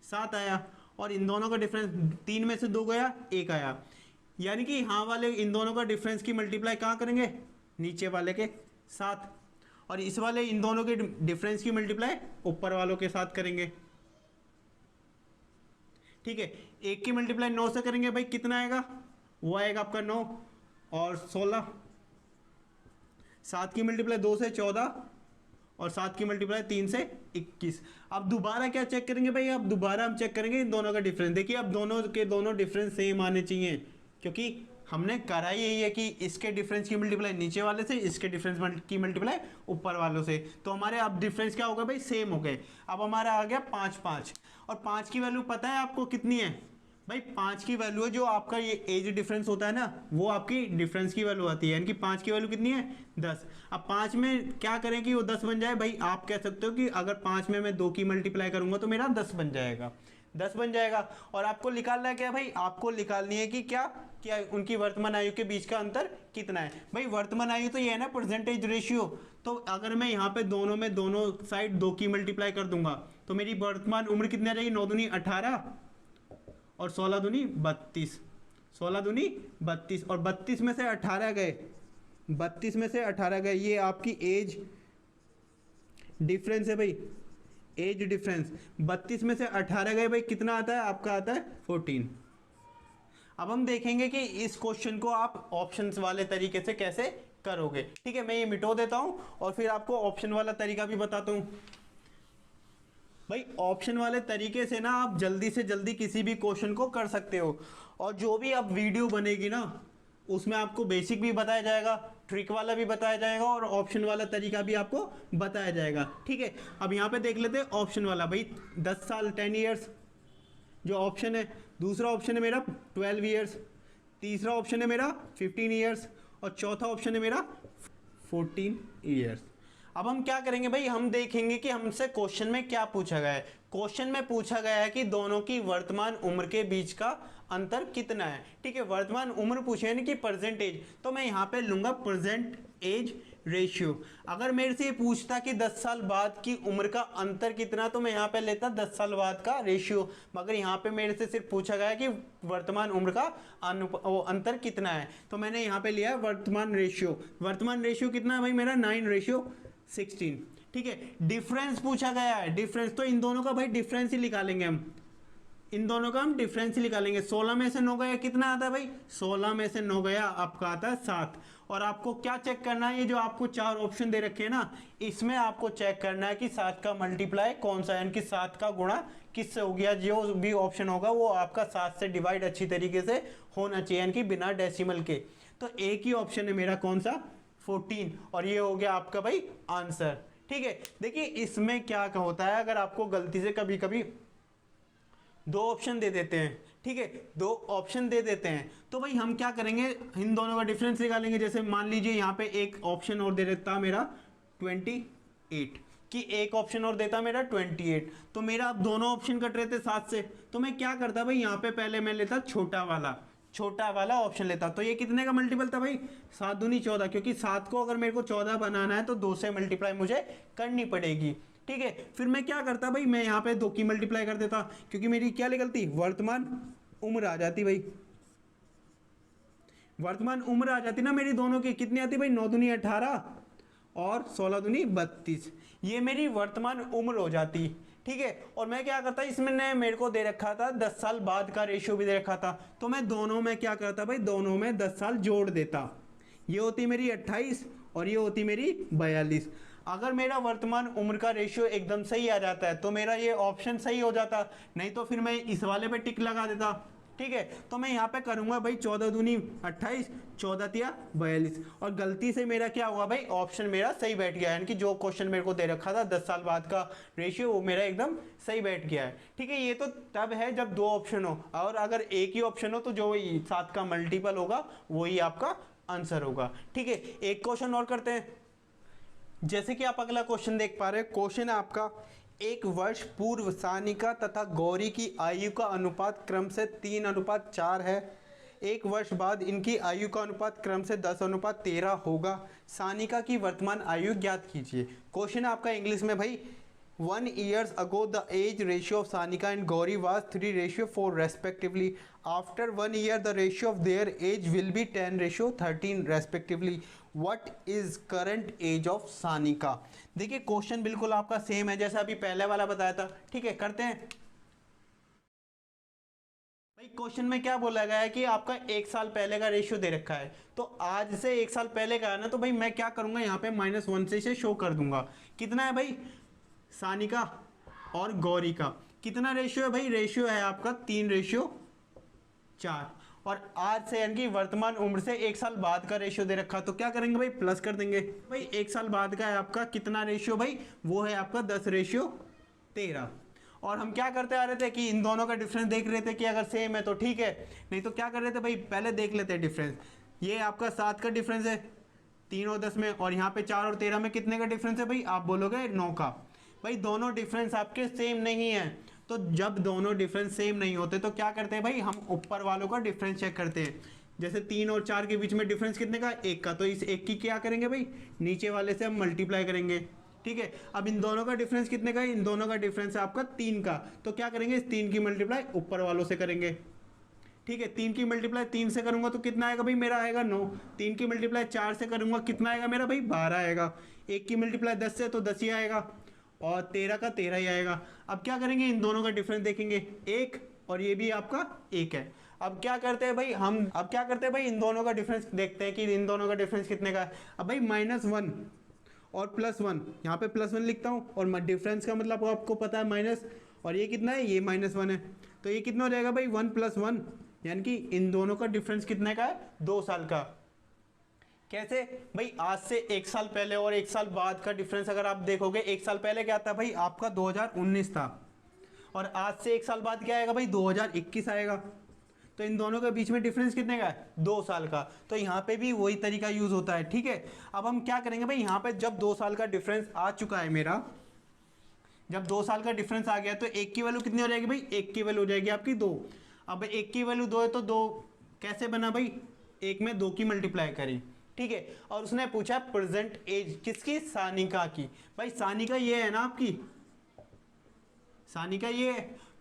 7 आया, और इन दोनों का डिफरेंस 3 में से 2 गया 1 आया। यानी कि यहाँ वाले इन दोनों का डिफरेंस की मल्टीप्लाई कहाँ करेंगे, नीचे वाले के साथ, और इस वाले इन दोनों के डिफरेंस की मल्टीप्लाई ऊपर वालों के साथ करेंगे। ठीक है, 1 की मल्टीप्लाई 9 से करेंगे भाई, कितना आएगा, वो आएगा आपका 9 और 16। 7 की मल्टीप्लाई 2 से 14, और 7 की मल्टीप्लाई 3 से 21। अब दोबारा क्या चेक करेंगे भाई, अब दोबारा हम चेक करेंगे इन दोनों का डिफरेंस। देखिए अब दोनों के दोनों डिफरेंस सेम आने चाहिए, क्योंकि हमने करा यही है कि इसके डिफरेंस की मल्टीप्लाई नीचे वाले से, इसके डिफरेंस की मल्टीप्लाई ऊपर वालों से, तो हमारे अब डिफरेंस क्या हो गया भाई, सेम हो गए। अब हमारा आ गया 5 5, और 5 की वैल्यू पता है आपको कितनी है भाई, 5 की वैल्यू है जो आपका ये एज डिफरेंस होता है ना, वो आपकी डिफरेंस की वैल्यू आती है, यानी कि 5 की वैल्यू कितनी है, 10। अब 5 में क्या करें कि वो 10 बन जाए भाई, आप कह सकते हो कि अगर 5 में मैं 2 की मल्टीप्लाई करूंगा तो मेरा 10 बन जाएगा, 10 बन जाएगा। और आपको निकालना है क्या भाई, आपको निकालनी है कि क्या क्या उनकी वर्तमान आयु के बीच का अंतर कितना है। भाई वर्तमान आयु तो ये है ना, परसेंटेज रेशियो, तो अगर मैं यहाँ पे दोनों में दोनों साइड 2 की मल्टीप्लाई कर दूंगा तो मेरी वर्तमान उम्र कितनी आ जाएगी, 9 दूनी 18 और 16 दूनी 32, 16 दूनी 32, और 32 में से 18 गए, 32 में से 18 गए, ये आपकी एज डिफरेंस है भाई, एज डिफरेंस। 32 में से 18 गए भाई, कितना आता है आपका, आता है 14। अब हम देखेंगे कि इस क्वेश्चन को आप ऑप्शंस वाले तरीके से कैसे करोगे। ठीक है, मैं ये मिटो देता हूं और फिर आपको ऑप्शन वाला तरीका भी बताता हूं। भाई ऑप्शन वाले तरीके से ना आप जल्दी से जल्दी किसी भी क्वेश्चन को कर सकते हो, और जो भी अब वीडियो बनेगी ना उसमें आपको बेसिक भी बताया जाएगा, ट्रिक वाला भी बताया जाएगा, और ऑप्शन वाला तरीका भी आपको बताया जाएगा। ठीक है, अब यहाँ पे देख लेते हैं ऑप्शन वाला। भाई 10 साल 10 ईयर्स जो ऑप्शन है, दूसरा ऑप्शन है मेरा 12 ईयर्स, तीसरा ऑप्शन है मेरा 15 ईयर्स, और चौथा ऑप्शन है मेरा 14 ईयर्स। अब हम क्या करेंगे भाई, हम देखेंगे कि हमसे क्वेश्चन में क्या पूछा गया है। क्वेश्चन में पूछा गया है कि दोनों की वर्तमान उम्र के बीच का अंतर कितना है। ठीक है, वर्तमान उम्र पूछे यानी कि परसेंटेज, तो मैं यहाँ पे लूंगा प्रेजेंट एज रेशियो। अगर मेरे से ये पूछता कि 10 साल बाद की उम्र का अंतर कितना, तो मैं यहाँ पे लेता 10 साल बाद का रेशियो, मगर यहाँ पे मेरे से सिर्फ पूछा गया कि वर्तमान उम्र का अंतर कितना है, तो मैंने यहाँ पे लिया वर्तमान रेशियो। वर्तमान रेशियो कितना है भाई मेरा, 9:16। ठीक है, डिफरेंस पूछा गया है, डिफरेंस तो इन दोनों का भाई डिफरेंस ही निकालेंगे हम, इन दोनों का हम डिफरेंस ही निकालेंगे। 16 में से 9 गया कितना आता है भाई, 16 में से 9 गया आपका आता है 7। और आपको क्या चेक करना है, ये जो आपको 4 ऑप्शन दे रखे हैं ना, इसमें आपको चेक करना है कि 7 का मल्टीप्लाई कौन सा है, यानी कि 7 का गुणा किससे हो गया। जो भी ऑप्शन होगा वो आपका 7 से डिवाइड अच्छी तरीके से होना चाहिए, यानी कि बिना डेसिमल के। तो एक ही ऑप्शन है मेरा कौन सा, 14, और ये हो गया आपका भाई आंसर। ठीक है, देखिए इसमें क्या होता है, अगर आपको गलती से कभी कभी दो ऑप्शन दे देते हैं, ठीक है, दो ऑप्शन दे देते हैं। तो भाई हम क्या करेंगे, इन दोनों का डिफरेंस निकालेंगे। जैसे मान लीजिए यहाँ पे एक ऑप्शन और दे देता मेरा 28, कि एक ऑप्शन और देता मेरा 28, तो मेरा अब दोनों ऑप्शन कट रहे थे 7 से, तो मैं क्या करता भाई, यहाँ पे पहले मैं लेता छोटा वाला ऑप्शन लेता। तो ये कितने का मल्टीपल था भाई, 7 दूनी 14, क्योंकि 7 को अगर मेरे को 14 बनाना है तो 2 से मल्टीप्लाई मुझे करनी पड़ेगी, ठीक है। फिर मैं क्या करता भाई, मैं यहाँ पे 2 की मल्टीप्लाई कर देता, क्योंकि मेरी क्या निकलती, वर्तमान उम्र आ जाती भाई, वर्तमान उम्र आ जाती ना मेरी दोनों की, कितनी आती भाई, 9 दूनी 18 और 16 दूनी 32, ये मेरी वर्तमान उम्र हो जाती, ठीक है। और मैं क्या करता, इसमें ने मेरे को दे रखा था 10 साल बाद का रेशियो भी दे रखा था, तो मैं दोनों में क्या करता भाई, दोनों में 10 साल जोड़ देता। ये होती मेरी 28 और ये होती मेरी 42। अगर मेरा वर्तमान उम्र का रेशियो एकदम सही आ जाता है तो मेरा ये ऑप्शन सही हो जाता, नहीं तो फिर मैं इस वाले पे टिक लगा देता, ठीक है। तो मैं यहाँ पे करूँगा भाई 14 दूनी 28, 14 तिया 42, और गलती से मेरा क्या हुआ भाई, ऑप्शन मेरा सही बैठ गया है, यानी कि जो क्वेश्चन मेरे को दे रखा था 10 साल बाद का रेशियो, वो मेरा एकदम सही बैठ गया है, ठीक है। ये तो तब है जब दो ऑप्शन हो, और अगर एक ही ऑप्शन हो तो जो 7 का मल्टीपल होगा वही आपका आंसर होगा, ठीक है। एक क्वेश्चन और करते हैं। जैसे कि आप अगला क्वेश्चन देख पा रहे हैं, क्वेश्चन है आपका, एक वर्ष पूर्व सानिका तथा गौरी की आयु का अनुपात क्रम से 3:4 है। एक वर्ष बाद इनकी आयु का अनुपात क्रम से 10:13 होगा। सानिका की वर्तमान आयु ज्ञात कीजिए। क्वेश्चन है आपका इंग्लिश में भाई, 1 years ago the age ratio of Sanika and Gauri was 3:4 respectively. After 1 year the ratio of their age will be 10:13 respectively. What is current age of Sanika? देखिए क्वेश्चन बिल्कुल आपका सेम है जैसा अभी पहले वाला बताया था, ठीक है। करते हैं भाई, क्वेश्चन में क्या बोला गया है कि आपका 1 साल पहले का रेशियो दे रखा है, तो आज से 1 साल पहले का है ना, तो भाई मैं क्या करूंगा, यहाँ पे -1 से इसे शो कर दूंगा। कितना है भाई, सानिका और गौरी का कितना रेशियो है भाई, रेशियो है आपका 3:4, और आज से यानी कि वर्तमान उम्र से 1 साल बाद का रेशियो दे रखा, तो क्या करेंगे भाई, प्लस कर देंगे। भाई 1 साल बाद का है आपका कितना रेशियो भाई, वो है आपका 10:13। और हम क्या करते आ रहे थे कि इन दोनों का डिफरेंस देख रहे थे कि अगर सेम है तो ठीक है, नहीं तो क्या कर रहे थे भाई, पहले देख लेते हैं डिफरेंस। ये आपका 7 का डिफरेंस है 3 और 10 में, और यहाँ पे 4 और 13 में कितने का डिफरेंस है भाई, आप बोलोगे 9 का। भाई दोनों डिफरेंस आपके सेम नहीं है, तो जब दोनों डिफरेंस सेम नहीं होते तो क्या करते हैं भाई, हम ऊपर वालों का डिफरेंस चेक करते हैं। जैसे 3 और 4 के बीच में डिफरेंस कितने का, 1 का, तो इस 1 की क्या करेंगे भाई, नीचे वाले से हम मल्टीप्लाई करेंगे, ठीक है। अब इन दोनों का डिफरेंस कितने का है, इन दोनों का डिफरेंस है आपका 3 का, तो क्या करेंगे, इस 3 की मल्टीप्लाई ऊपर वालों से करेंगे, ठीक है। 3 की मल्टीप्लाई 3 से करूंगा तो कितना आएगा भाई, मेरा आएगा 9। 3 की मल्टीप्लाई 4 से करूंगा कितना आएगा मेरा भाई, 12 आएगा। 1 की मल्टीप्लाई 10 से तो 10 ही आएगा, और 13 का 13 ही आएगा। अब क्या करेंगे, इन दोनों का डिफरेंस देखेंगे 1, और ये भी आपका 1 है। अब क्या करते हैं भाई, इन दोनों का डिफरेंस देखते हैं कि इन दोनों का डिफरेंस कितने का है। अब भाई -1 और +1, यहाँ पे +1 लिखता हूँ, और डिफरेंस का मतलब आपको पता है माइनस, और ये कितना है, ये -1 है, तो ये कितना हो जाएगा भाई, 1 + 1, यानी कि इन दोनों का डिफरेंस कितने का है, 2 साल का। कैसे भाई, आज से 1 साल पहले और 1 साल बाद का डिफरेंस अगर आप देखोगे, 1 साल पहले क्या था भाई आपका 2019 था, और आज से 1 साल बाद क्या आएगा भाई, 2021 आएगा। तो इन दोनों के बीच में डिफरेंस कितने का है, 2 साल का। तो यहाँ पे भी वही तरीका यूज होता है, ठीक है। अब हम क्या करेंगे भाई, यहाँ पे जब 2 साल का डिफरेंस आ चुका है मेरा, जब 2 साल का डिफरेंस आ गया तो 1 की वैल्यू कितनी हो जाएगी भाई, 1 की वैल्यू हो जाएगी आपकी 2। अब 1 की वैल्यू 2 है तो 2 कैसे बना भाई, 1 में 2 की मल्टीप्लाई करी, ठीक है। और उसने पूछा प्रेजेंट एज किसकी, सानिका की। भाई सानिका ये है ना आपकी, सानिका ये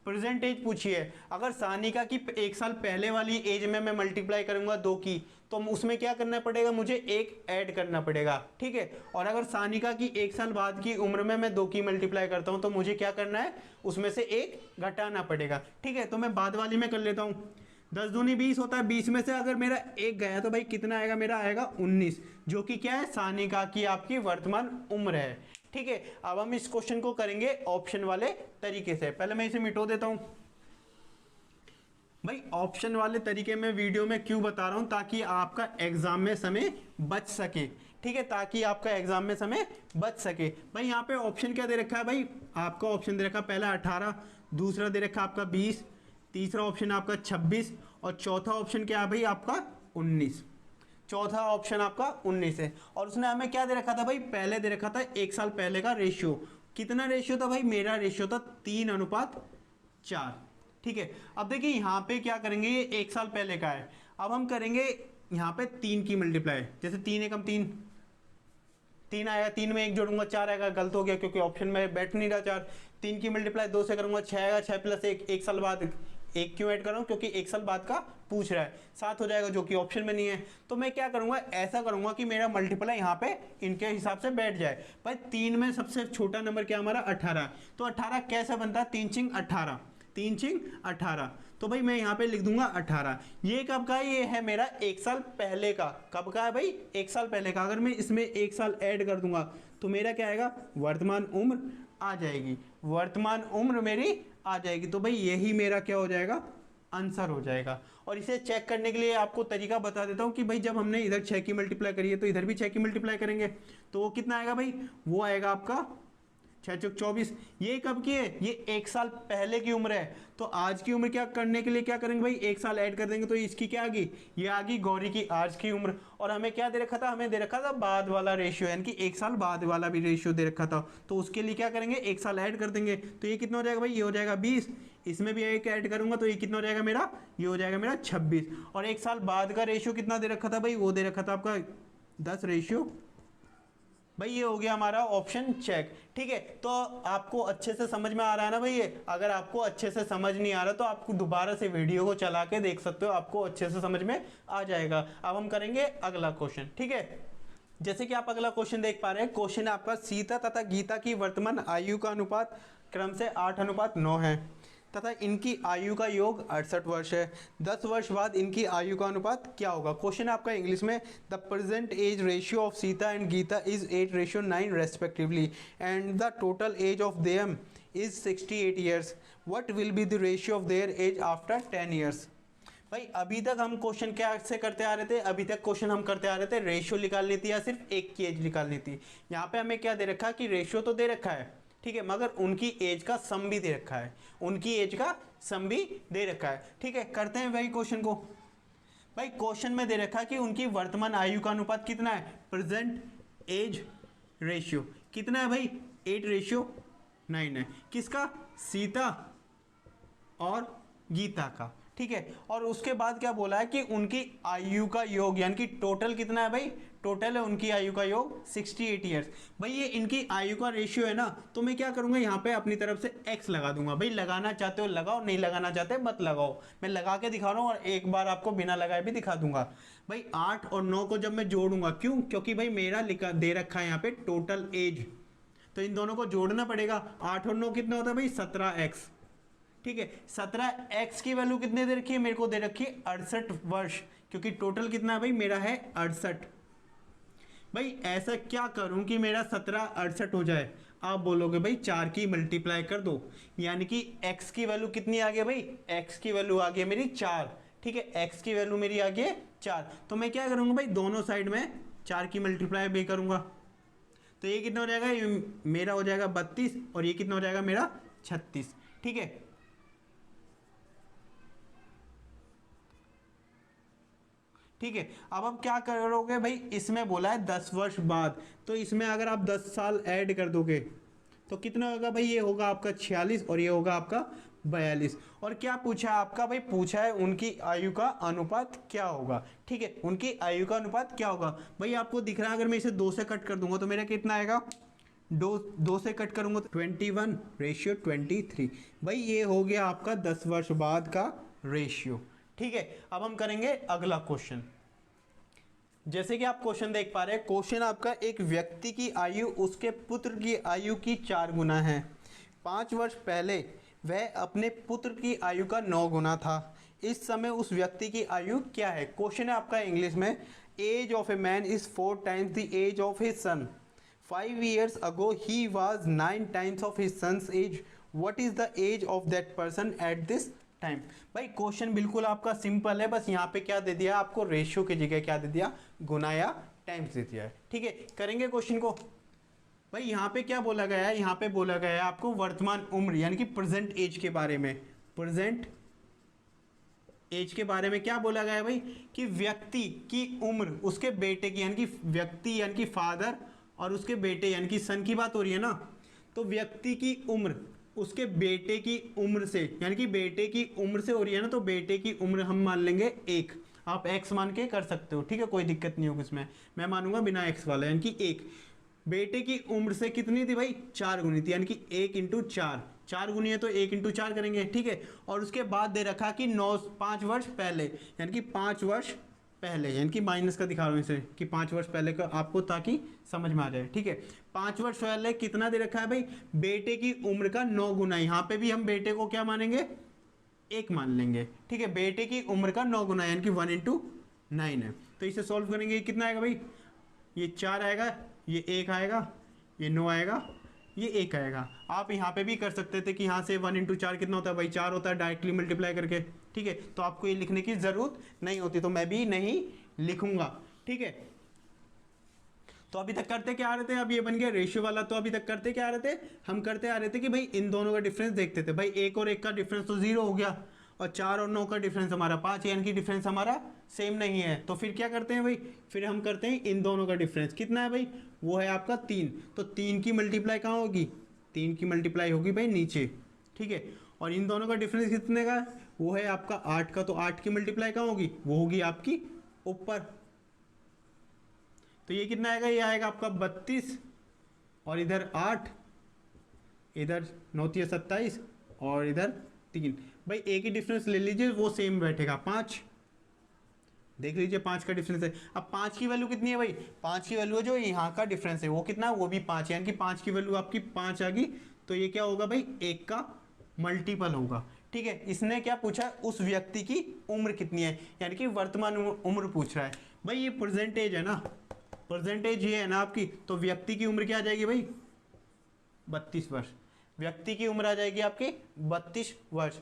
प्रेजेंट एज पूछी है। अगर सानिका की 1 साल पहले वाली एज में मैं मल्टीप्लाई करूंगा 2 की, तो उसमें क्या करना पड़ेगा, मुझे 1 ऐड करना पड़ेगा, ठीक है। और अगर सानिका की 1 साल बाद की उम्र में मैं 2 की मल्टीप्लाई करता हूं तो मुझे क्या करना है, उसमें से 1 घटाना पड़ेगा, ठीक है। तो मैं बाद वाली में कर लेता हूं। 10 दूनी 20 होता है, 20 में से अगर मेरा 1 गया तो भाई कितना आएगा, मेरा आएगा 19, जो कि क्या है, सानिका की आपकी वर्तमान उम्र है, ठीक है। अब हम इस क्वेश्चन को करेंगे ऑप्शन वाले तरीके से। पहले मैं इसे मिटो देता हूं। भाई ऑप्शन वाले तरीके में वीडियो में क्यों बता रहा हूं, ताकि आपका एग्जाम में समय बच सके, ठीक है, ताकि आपका एग्जाम में समय बच सके। भाई यहाँ पे ऑप्शन क्या दे रखा है भाई, आपका ऑप्शन दे रखा है पहला 18, दूसरा दे रखा है आपका 20, तीसरा ऑप्शन आपका 26 और चौथा ऑप्शन क्या है भाई आपका 19। चौथा ऑप्शन आपका 19 है। और उसने हमें क्या दे रखा था भाई, पहले दे रखा था 1 साल पहले का रेशियो। कितना रेशियो था भाई, मेरा रेशियो था 3:4। ठीक है, अब देखिए यहाँ पे क्या करेंगे, ये 1 साल पहले का है। अब हम करेंगे यहाँ पे 3 की मल्टीप्लाई, जैसे 3 एकम 3, 3 आएगा, 3 में 1 जोड़ूंगा 4 आएगा, गलत हो गया क्योंकि ऑप्शन में बैठ नहीं रहा 4। 3 की मल्टीप्लाई 2 से करूंगा 6 आएगा, 6 प्लस 1, 1 साल बाद, 1 क्यों ऐड कर रहा हूँ क्योंकि 1 साल बाद का पूछ रहा है, 7 हो जाएगा जो कि ऑप्शन में नहीं है। तो मैं क्या करूंगा, ऐसा करूंगा कि मेरा मल्टीप्लाई यहाँ पे इनके हिसाब से बैठ जाए। भाई 3 में सबसे छोटा नंबर क्या हमारा 18, तो 18 कैसे बनता है, 3 चिंग 18, 3 चिंग 18। तो भाई मैं यहाँ पे लिख दूंगा 18। ये कब का है, ये है मेरा 1 साल पहले का। कब का है भाई, 1 साल पहले का। अगर मैं इसमें 1 साल ऐड कर दूंगा तो मेरा क्या आएगा, वर्तमान उम्र आ जाएगी, वर्तमान उम्र मेरी आ जाएगी। तो भाई यही मेरा क्या हो जाएगा, आंसर हो जाएगा। और इसे चेक करने के लिए आपको तरीका बता देता हूँ कि भाई जब हमने इधर 6 की मल्टीप्लाई करी है तो इधर भी 6 की मल्टीप्लाई करेंगे, तो वो कितना आएगा भाई, वो आएगा आपका 6 चौक 24। ये कब की है, ये 1 साल पहले की उम्र है। तो आज की उम्र क्या करने के लिए क्या करेंगे भाई, 1 साल ऐड कर देंगे तो इसकी क्या आ गई, ये आ गई गौरी की आज की उम्र। और हमें क्या दे रखा था, हमें दे रखा था बाद वाला रेशियो, यानी कि 1 साल बाद वाला भी रेशियो दे रखा था। तो उसके लिए क्या करेंगे, 1 साल ऐड कर देंगे। तो ये कितना हो जाएगा भाई, ये हो जाएगा 20। इसमें भी एक ऐड करूंगा तो ये कितना हो जाएगा मेरा, ये हो जाएगा मेरा 26। और 1 साल बाद का रेशियो कितना दे रखा था भाई, वो दे रखा था आपका 10 रेशियो। भाई ये हो गया हमारा ऑप्शन चेक। ठीक है, तो आपको अच्छे से समझ में आ रहा है ना भाई ये। अगर आपको अच्छे से समझ नहीं आ रहा तो आपको दोबारा से वीडियो को चला के देख सकते हो, आपको अच्छे से समझ में आ जाएगा। अब हम करेंगे अगला क्वेश्चन। ठीक है, जैसे कि आप अगला क्वेश्चन देख पा रहे हैं, क्वेश्चन आपका सीता तथा गीता की वर्तमान आयु का अनुपात क्रम से 8:9 है तथा इनकी आयु का योग 68 वर्ष है। 10 वर्ष बाद इनकी आयु का अनुपात क्या होगा। क्वेश्चन आपका इंग्लिश में, the present age ratio of Sita and Gita is 8:9 respectively and the total age of them is 68 years. What will be the ratio of their age after 10 years. भाई अभी तक हम क्वेश्चन क्या से करते आ रहे थे, अभी तक क्वेश्चन हम करते आ रहे थे रेशियो निकालनी थी या सिर्फ एक की एज निकालनी थी। यहाँ पे हमें क्या दे रखा है कि रेशियो तो दे रखा है, ठीक है, मगर उनकी एज का सम भी दे रखा है, उनकी एज का सम भी दे रखा है। ठीक है, करते हैं भाई क्वेश्चन को। भाई क्वेश्चन में दे रखा है कि उनकी वर्तमान आयु का अनुपात कितना है, प्रेजेंट एज रेशियो कितना है भाई, 8:9 है। किसका, सीता और गीता का। ठीक है, और उसके बाद क्या बोला है कि उनकी आयु का योग, यानी कि टोटल कितना है भाई, टोटल है उनकी आयु का योग 68 ईयर्स। भाई ये इनकी आयु का रेशियो है ना, तो मैं क्या करूंगा, यहाँ पे अपनी तरफ से x लगा दूंगा। भाई लगाना चाहते हो लगाओ, नहीं लगाना चाहते मत लगाओ। मैं लगा के दिखा रहा हूँ और एक बार आपको बिना लगाए भी दिखा दूंगा। भाई 8 और 9 को जब मैं जोड़ूंगा, क्यों, क्योंकि भाई मेरा लिखा दे रखा है यहाँ पे टोटल एज, तो इन दोनों को जोड़ना पड़ेगा। 8 और 9 कितना होता है भाई, 17x। ठीक है, 17x की वैल्यू कितने दे रखी है, मेरे को दे रखी है 68 वर्ष, क्योंकि टोटल कितना है भाई, मेरा है 68। भाई ऐसा क्या करूं कि मेरा 17 68 हो जाए। आप बोलोगे भाई 4 की मल्टीप्लाई कर दो, यानी कि x की वैल्यू कितनी आ गई भाई, x की वैल्यू आ गई मेरी 4। ठीक है, x की वैल्यू मेरी आ गई 4। तो मैं क्या करूंगा भाई, दोनों साइड में 4 की मल्टीप्लाई भी करूंगा। तो ये कितना हो जाएगा, ये मेरा हो जाएगा 32 और ये कितना हो जाएगा मेरा 36। ठीक है, ठीक है, अब आप क्या करोगे भाई, इसमें बोला है 10 वर्ष बाद, तो इसमें अगर आप 10 साल ऐड कर दोगे तो कितना होगा भाई, ये होगा आपका 46 और ये होगा आपका 42। और क्या पूछा है आपका भाई, पूछा है उनकी आयु का अनुपात क्या होगा। ठीक है, उनकी आयु का अनुपात क्या होगा। भाई आपको दिख रहा है, अगर मैं इसे 2 से कट कर दूंगा तो मेरा कितना आएगा, 2 से कट करूंगा तो 21:23। भाई ये हो गया आपका 10 वर्ष बाद का रेशियो। ठीक है, अब हम करेंगे अगला क्वेश्चन। जैसे कि आप क्वेश्चन देख पा रहे हैं, क्वेश्चन आपका, एक व्यक्ति की आयु उसके पुत्र की आयु की 4 गुना है। 5 वर्ष पहले वह अपने पुत्र की आयु का 9 गुना था। इस समय उस व्यक्ति की आयु क्या है। क्वेश्चन है आपका इंग्लिश में, age of a man is 4 times the age of his son. 5 years ago he was 9 times of his son's age. What is the age of that person at this time. भाई question बिल्कुल आपका simple है, बस यहाँ पे क्या दे दिया आपको, रेशियो की जगह क्या दे दिया, गुना या टाइम्स दे दिया है। ठीक है, करेंगे क्वेश्चन को। भाई यहाँ पे क्या बोला गया है, यहाँ पे बोला गया है आपको वर्तमान उम्र यानी कि प्रेजेंट एज के बारे में। प्रेजेंट एज के बारे में क्या बोला गया है भाई कि व्यक्ति की उम्र उसके बेटे की, यानी कि व्यक्ति यानी कि फादर और उसके बेटे यानी कि सन की बात हो रही है ना, तो व्यक्ति की उम्र उसके बेटे की उम्र से, यानी कि बेटे की उम्र से हो रही है ना, तो बेटे की उम्र हम मान लेंगे 1, आप x मान के कर सकते हो, ठीक है, कोई दिक्कत नहीं होगी इसमें, मैं मानूंगा बिना x वाला, यानी कि 1 बेटे की उम्र से कितनी थी भाई 4 गुनी थी, यानी कि 1 इंटू 4, 4 गुनी है तो 1 इंटू 4 करेंगे, ठीक है। और उसके बाद दे रखा कि 5 वर्ष पहले, यानी कि 5 वर्ष पहले, यानी कि माइनस का दिखा रहा हूँ इसे कि 5 वर्ष पहले का आपको, ताकि समझ में आ जाए, ठीक है। 5 वर्ष पहले कितना दे रखा है भाई, बेटे की उम्र का 9 गुना, यहाँ पे भी हम बेटे को क्या मानेंगे 1 मान लेंगे, ठीक है। बेटे की उम्र का 9 गुना यानी कि 1 इंटू 9 है, तो इसे सॉल्व करेंगे कितना आएगा भाई, ये 4 आएगा, ये 1 आएगा, ये 9 आएगा, ये 1 आएगा। आप यहाँ पे भी कर सकते थे कि यहाँ से 1 इंटू 4 कितना होता है भाई 4 होता है, डायरेक्टली मल्टीप्लाई करके, ठीक है। तो आपको ये लिखने की ज़रूरत नहीं होती, तो मैं भी नहीं लिखूंगा, ठीक है। तो अभी तक करते क्या आ रहे थे, अब ये बन गया रेशियो वाला, तो अभी तक करते क्या आ रहे थे, हम करते आ रहे थे कि भाई इन दोनों का डिफरेंस देखते थे, भाई 1 और 1 का डिफरेंस तो 0 हो गया, और 4 और 9 का डिफरेंस हमारा 5, यानी कि डिफरेंस हमारा सेम नहीं है, तो फिर क्या करते हैं भाई, फिर हम करते हैं इन दोनों का डिफरेंस कितना है भाई, वो है आपका 3, तो 3 की मल्टीप्लाई कहाँ होगी, 3 की मल्टीप्लाई होगी भाई नीचे, ठीक है। और इन दोनों का डिफरेंस कितने का है, वो है आपका 8 का, तो 8 की मल्टीप्लाई कहाँ होगी, वो होगी आपकी ऊपर, तो ये कितना आएगा, ये आएगा आपका 32, और इधर 8, इधर 9 × 27, और इधर 3, भाई एक ही डिफरेंस ले लीजिए वो सेम बैठेगा, 5 देख लीजिए 5 का डिफरेंस है। अब 5 की वैल्यू कितनी है भाई, 5 की वैल्यू जो यहाँ का डिफरेंस है वो कितना है, वो भी 5, यानी कि 5 की वैल्यू आपकी 5 आ गई, तो ये क्या होगा भाई 1 का मल्टीपल होगा, ठीक है। इसने क्या पूछा, उस व्यक्ति की उम्र कितनी है, यानी कि वर्तमान उम्र पूछ रहा है भाई, ये परसेंटेज है ना, परसेंटेज ये है ना आपकी, तो व्यक्ति की उम्र क्या आ जाएगी भाई 32 वर्ष, व्यक्ति की उम्र आ जाएगी आपकी 32 वर्ष।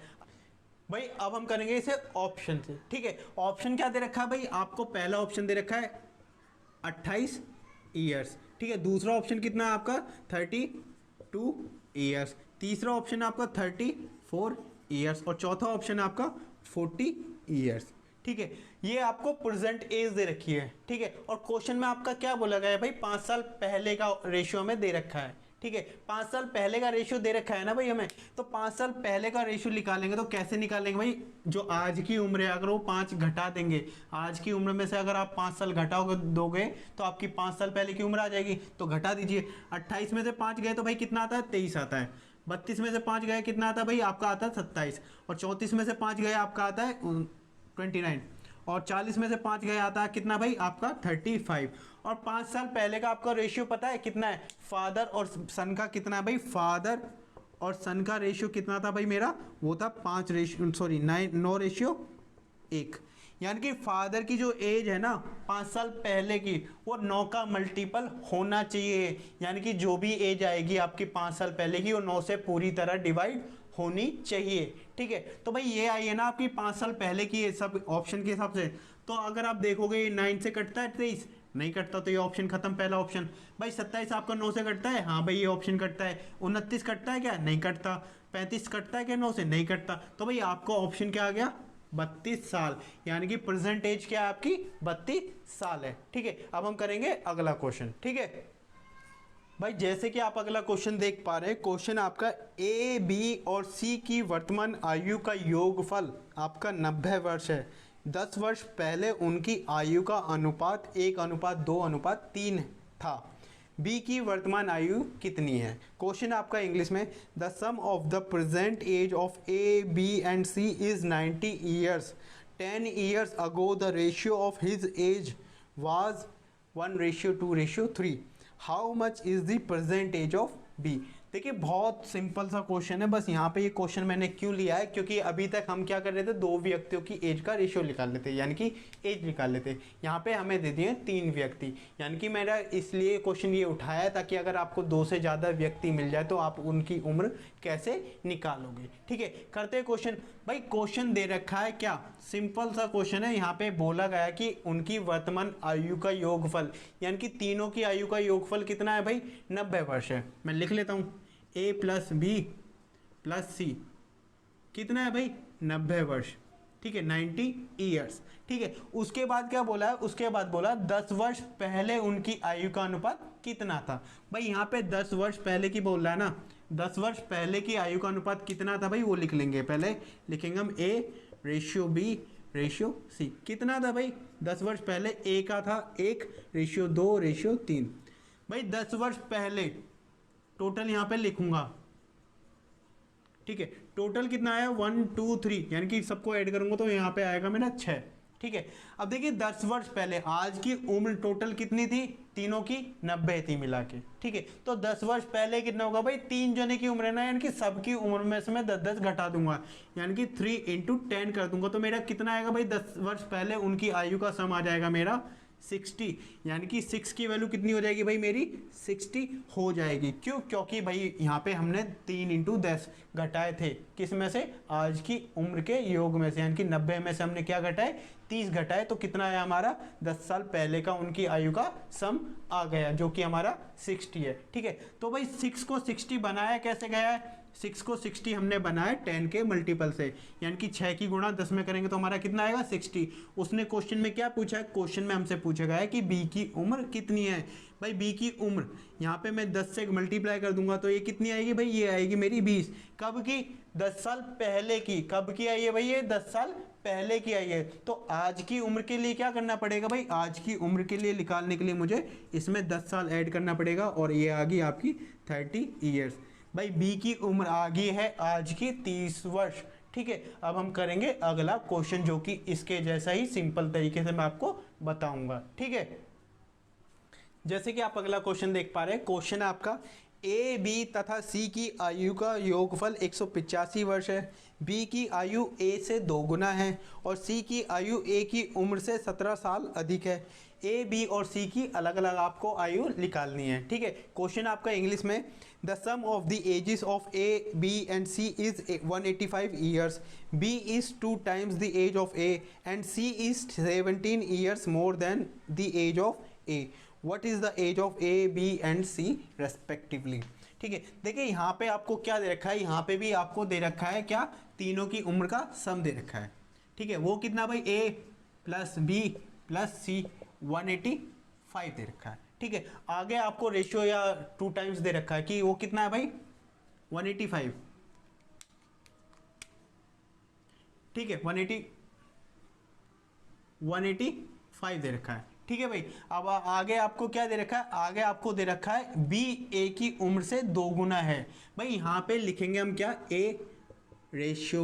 भाई अब हम करेंगे इसे ऑप्शन से, ठीक है। ऑप्शन क्या दे रखा है भाई, आपको पहला ऑप्शन दे रखा है 28 ईयर्स, ठीक है। दूसरा ऑप्शन कितना है आपका 32 ईयर्स, तीसरा ऑप्शन है आपका 34 ईयर्स, और चौथा ऑप्शन है आपका 40 ईयर्स, ठीक है। ये आपको प्रेजेंट एज दे रखी है, ठीक है। और क्वेश्चन में आपका क्या बोला गया है भाई, 5 साल पहले का रेशियो में दे रखा है, ठीक है। 5 साल पहले का रेशियो दे रखा है ना भाई हमें, तो 5 साल पहले का रेशियो निकालेंगे तो कैसे निकालेंगे भाई, जो आज की उम्र है अगर वो 5 घटा देंगे, आज की उम्र में से अगर आप 5 साल घटाओगे दोगे तो आपकी 5 साल पहले की उम्र आ जाएगी, तो घटा दीजिए। 28 में से 5 गए तो भाई कितना आता है 23 आता है, 32 में से 5 गए कितना आता है भाई आपका आता है 27, और 34 में से 5 गए आपका आता है 29, और 40 में से 5 गए आता है कितना भाई आपका 35। और 5 साल पहले का आपका रेशियो पता है कितना है, फादर और सन का कितना है भाई, फादर और सन का रेशियो कितना था भाई मेरा, वो था 9:1, यानी कि फादर की जो एज है ना 5 साल पहले की, वो 9 का मल्टीपल होना चाहिए, यानी कि जो भी एज आएगी आपकी 5 साल पहले की वो 9 से पूरी तरह डिवाइड होनी चाहिए, ठीक है। तो भाई ये आई है ना आपकी 5 साल पहले की, ये सब ऑप्शन के हिसाब से। तो अगर आप देखोगे ये 9 से कटता है 23, नहीं कटता, तो ये ऑप्शन खत्म, पहला ऑप्शन। भाई 27 आपका 9 से कटता है, हाँ भाई ये ऑप्शन कटता है। 29 कटता है क्या, नहीं कटता। 35 कटता है क्या 9 से, नहीं कटता। तो भाई आपका ऑप्शन क्या आ गया 32 साल, यानी कि प्रेजेंट एज क्या है आपकी 32 साल है, ठीक है। अब हम करेंगे अगला क्वेश्चन, ठीक है भाई। जैसे कि आप अगला क्वेश्चन देख पा रहे हैं, क्वेश्चन आपका ए, बी और सी की वर्तमान आयु का योगफल आपका 90 वर्ष है। 10 वर्ष पहले उनकी आयु का अनुपात 1:2:3 था। बी की वर्तमान आयु कितनी है। क्वेश्चन आपका इंग्लिश में, the sum of the present age of A, B and C is 90 years. 10 years ago the ratio of his age was 1:2:3। How much is the present age of B. देखिए बहुत simple सा question है, बस यहाँ पे ये question मैंने क्यों लिया है, क्योंकि अभी तक हम क्या कर रहे थे, दो व्यक्तियों की एज का रेशियो निकाल लेते, यानी कि एज निकाल लेते। यहाँ पे हमें दे दिए 3 व्यक्ति, यानी कि मेरा इसलिए क्वेश्चन ये उठाया ताकि अगर आपको 2 से ज़्यादा व्यक्ति मिल जाए तो आप उनकी उम्र कैसे निकालोगे, ठीक है। करते हैं क्वेश्चन। भाई क्वेश्चन दे रखा है क्या, सिंपल सा क्वेश्चन है। यहाँ पे बोला गया कि उनकी वर्तमान आयु का योगफल, यानी कि तीनों की आयु का योगफल कितना है भाई 90 वर्ष है। मैं लिख लेता हूँ, A + B + C कितना है भाई 90 वर्ष, ठीक है 90 ईयर्स। ठीक है, उसके बाद क्या बोला है, उसके बाद बोला 10 वर्ष पहले उनकी आयु का अनुपात कितना था। भाई यहाँ पे 10 वर्ष पहले की बोल रहा है ना, 10 वर्ष पहले की आयु का अनुपात कितना था भाई, वो लिख लेंगे। पहले लिखेंगे हम A/B/C। कितना था भाई, 10 वर्ष पहले A का था 1/2/3। भाई 10 वर्ष पहले टोटल यहाँ पे लिखूंगा। ठीक है, टोटल कितना आया 1 2 3, यानी कि सबको ऐड करूंगा तो यहाँ पे आएगा मेरा 6। ठीक है, अब देखिए 10 वर्ष पहले आज की उम्र टोटल कितनी थी, तीनों की 90 थी मिला के। ठीक है, तो 10 वर्ष पहले कितना होगा भाई, 3 जने की उम्र है ना, यानी कि सबकी उम्र में से मैं 10 घटा दूंगा, यानी कि 3 × 10 कर दूंगा, तो मेरा कितना आएगा भाई, 10 वर्ष पहले उनकी आयु का सम आ जाएगा मेरा 60, यानी कि 6 की वैल्यू कितनी हो जाएगी भाई मेरी 60 हो जाएगी। क्यों, क्योंकि भाई यहाँ पे हमने 3 × 10 घटाए थे, किस में से, आज की उम्र के योग में से, यानी कि 90 में से हमने क्या घटाए, 30 घटाए, तो कितना आया हमारा 10 साल पहले का उनकी आयु का सम आ गया, जो कि हमारा 60 है। ठीक है, तो भाई 6 को 60 बनाया कैसे गया है, 6 को 60 हमने बनाया 10 के मल्टीपल से, यानी कि 6 की गुणा 10 में करेंगे तो हमारा कितना आएगा 60। उसने क्वेश्चन में क्या पूछा है, क्वेश्चन में हमसे पूछा गया है कि बी की उम्र कितनी है। भाई बी की उम्र यहाँ पे मैं 10 से मल्टीप्लाई कर दूंगा तो ये कितनी आएगी भाई, ये आएगी मेरी 20। कब की, 10 साल पहले की। कब की आई है भाई, ये 10 साल पहले की आई है। तो आज की उम्र के लिए क्या करना पड़ेगा भाई, आज की उम्र के लिए निकालने के लिए मुझे इसमें 10 साल ऐड करना पड़ेगा, और ये आ गई आपकी 30 ईयर्स। भाई बी की उम्र आ गई है आज की 30 वर्ष। ठीक है, अब हम करेंगे अगला क्वेश्चन, जो कि इसके जैसा ही सिंपल तरीके से मैं आपको बताऊंगा। ठीक है, जैसे कि आप अगला क्वेश्चन देख पा रहे हैं, क्वेश्चन है आपका ए, बी तथा सी की आयु का योगफल 185 वर्ष है। बी की आयु ए से 2 गुना है और सी की आयु ए की उम्र से 17 साल अधिक है। ए, बी और सी की अलग अलग आपको आयु निकालनी है। ठीक है, क्वेश्चन आपका इंग्लिश में, the sum of the ages of A, B and C is 185 years. B is 2 times the age of A and C is 17 years more than the age of A. What is the age of A, B and C respectively? ठीक है, देखिए यहाँ पे आपको क्या दे रखा है, यहाँ पे भी आपको दे रखा है क्या, तीनों की उम्र का सम दे रखा है। ठीक है, वो कितना भाई, A + B + C 185 दे रखा है। ठीक है, आगे आपको रेशियो या 2 times दे रखा है कि वो कितना है भाई 185। ठीक है, 185 दे रखा है। ठीक है भाई, अब आगे आपको क्या दे रखा है, आगे आपको दे रखा है बी ए की उम्र से 2 गुना है। भाई यहाँ पे लिखेंगे हम क्या, A/B/C,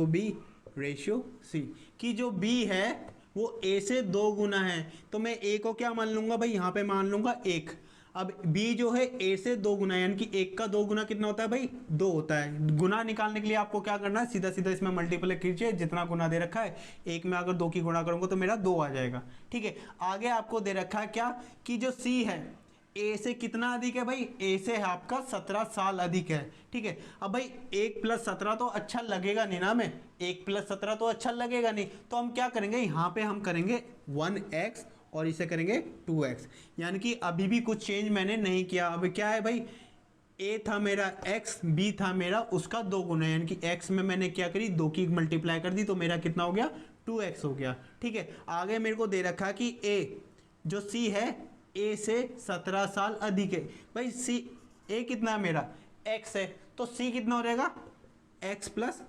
कि जो B है वो A से 2 गुना है, तो मैं A को क्या मान लूंगा भाई, यहाँ पे मान लूंगा 1। अब B जो है A से 2 गुना, यानी कि 1 का 2 गुना कितना होता है भाई, 2 होता है। गुना निकालने के लिए आपको क्या करना है, सीधा सीधा इसमें मल्टीप्लाई कीजिए, जितना गुना दे रखा है 1 में अगर 2 की गुना करूंगा तो मेरा 2 आ जाएगा। ठीक है, आगे आपको दे रखा है क्या, कि जो C है A से कितना अधिक है भाई, A से है आपका 17 साल अधिक है। ठीक है, अब भाई 1 + 17 तो अच्छा लगेगा नहीं ना, में 1 + 17 तो अच्छा लगेगा नहीं, तो हम क्या करेंगे, यहाँ पे हम करेंगे 1x और इसे करेंगे 2x, यानी कि अभी भी कुछ चेंज मैंने नहीं किया। अब क्या है भाई, a था मेरा x, b था मेरा उसका 2 गुना, यानी कि x में मैंने क्या करी, 2 की मल्टीप्लाई कर दी, तो मेरा कितना हो गया 2x हो गया। ठीक है, आगे मेरे को दे रखा कि a जो c है a से 17 साल अधिक है। भाई a कितना है मेरा x है, तो c कितना हो जाएगा, x +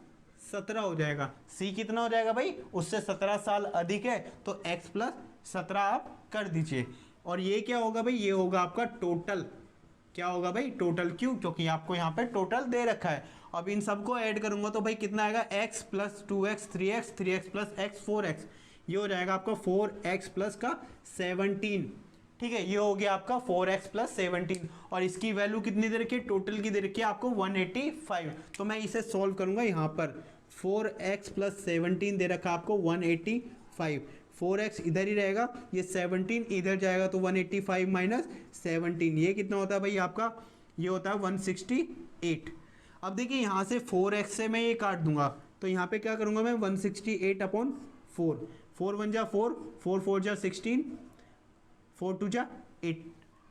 17 हो जाएगा। c कितना हो जाएगा भाई, उससे 17 साल अधिक है, तो x + 17 आप कर दीजिए। और ये क्या होगा भाई, ये होगा आपका टोटल। क्या होगा भाई, टोटल। क्यों, क्योंकि आपको यहाँ पे टोटल दे रखा है। अब इन सबको ऐड करूंगा तो भाई कितना आएगा, x + 2x 3x 3x + x 4x, ये हो जाएगा आपका 4x + 17। ठीक है, ये हो गया आपका 4x + 17, और इसकी वैल्यू कितनी दे रखी है, टोटल की दे रखी है आपको 185। तो मैं इसे सॉल्व करूंगा, यहाँ पर 4x + 17 दे रखा आपको 185, 4x इधर ही रहेगा, ये 17 इधर जाएगा, तो 185 - 17 ये कितना होता है भाई आपका, ये होता है 168। अब देखिए यहाँ से 4x से मैं ये काट दूंगा, तो यहाँ पे क्या करूँगा मैं, 168/4, 4 × 1 = 4, 4 × 4 = 16, 4 × 2 = 8।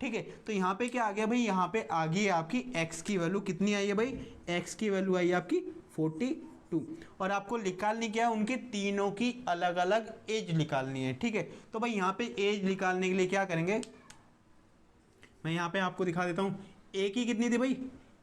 ठीक है, तो यहाँ पे क्या आ गया भाई, यहाँ पे आ गई है आपकी x की वैल्यू, कितनी आई है भाई, x की वैल्यू आई है आपकी 45। टू। और आपको निकालनी क्या है, उनके तीनों की अलग अलग एज निकालनी है, ठीक है। तो भाई यहाँ पे एज निकालने के लिए क्या करेंगे, मैं यहाँ पे आपको दिखा देता हूँ। ए की कितनी थी भाई,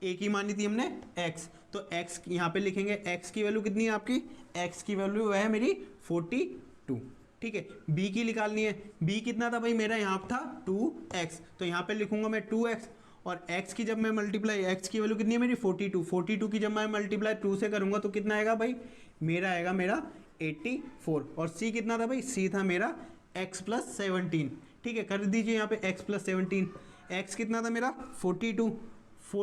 ए की मानी थी हमने एक्स, तो एक्स यहाँ पे लिखेंगे, एक्स की वैल्यू कितनी है आपकी, एक्स की वैल्यू वह है मेरी 42, ठीक है। बी की निकालनी है, बी कितना था भाई मेरा यहाँ था 2x, तो यहाँ पे लिखूंगा मैं 2x, और x की जब मैं मल्टीप्लाई, x की वैल्यू कितनी है मेरी 42 की जब मैं मल्टीप्लाई 2 से करूँगा तो कितना आएगा भाई, मेरा आएगा मेरा 84। और c कितना था भाई, c था मेरा x + 17, ठीक है। कर दीजिए यहाँ पे x + 17, x कितना था मेरा 42 +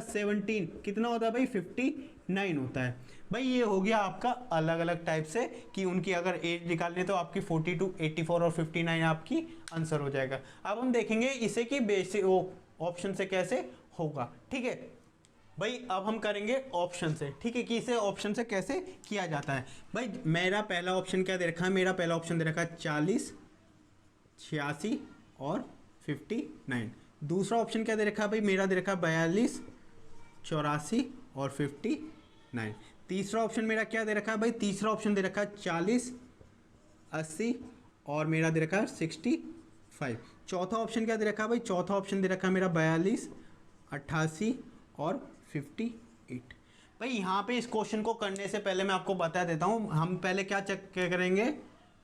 17 कितना होता है भाई 59 होता है। भाई ये हो गया आपका अलग अलग टाइप से कि उनकी अगर एज निकालनी है तो आपकी 42, 84 और 59 आपकी आंसर हो जाएगा। अब हम देखेंगे इसे कि बेसिक वो ऑप्शन से कैसे होगा, ठीक है भाई। अब हम करेंगे ऑप्शन से, ठीक है, कि इसे ऑप्शन से कैसे किया जाता है। भाई मेरा पहला ऑप्शन क्या दे रखा है, मेरा पहला ऑप्शन दे रखा है 40, 86 और 59। दूसरा ऑप्शन क्या दे रखा है भाई, मेरा दे रखा है 42, 84 और 59। तीसरा ऑप्शन मेरा क्या दे रखा है भाई, तीसरा ऑप्शन दे रखा है 40, 80 और मेरा दे रखा है 65। चौथा ऑप्शन क्या दे रखा है भाई, चौथा ऑप्शन दे रखा है मेरा 42, 88 और 58। भाई यहाँ पे इस क्वेश्चन को करने से पहले मैं आपको बता देता हूँ, हम पहले क्या चेक करेंगे।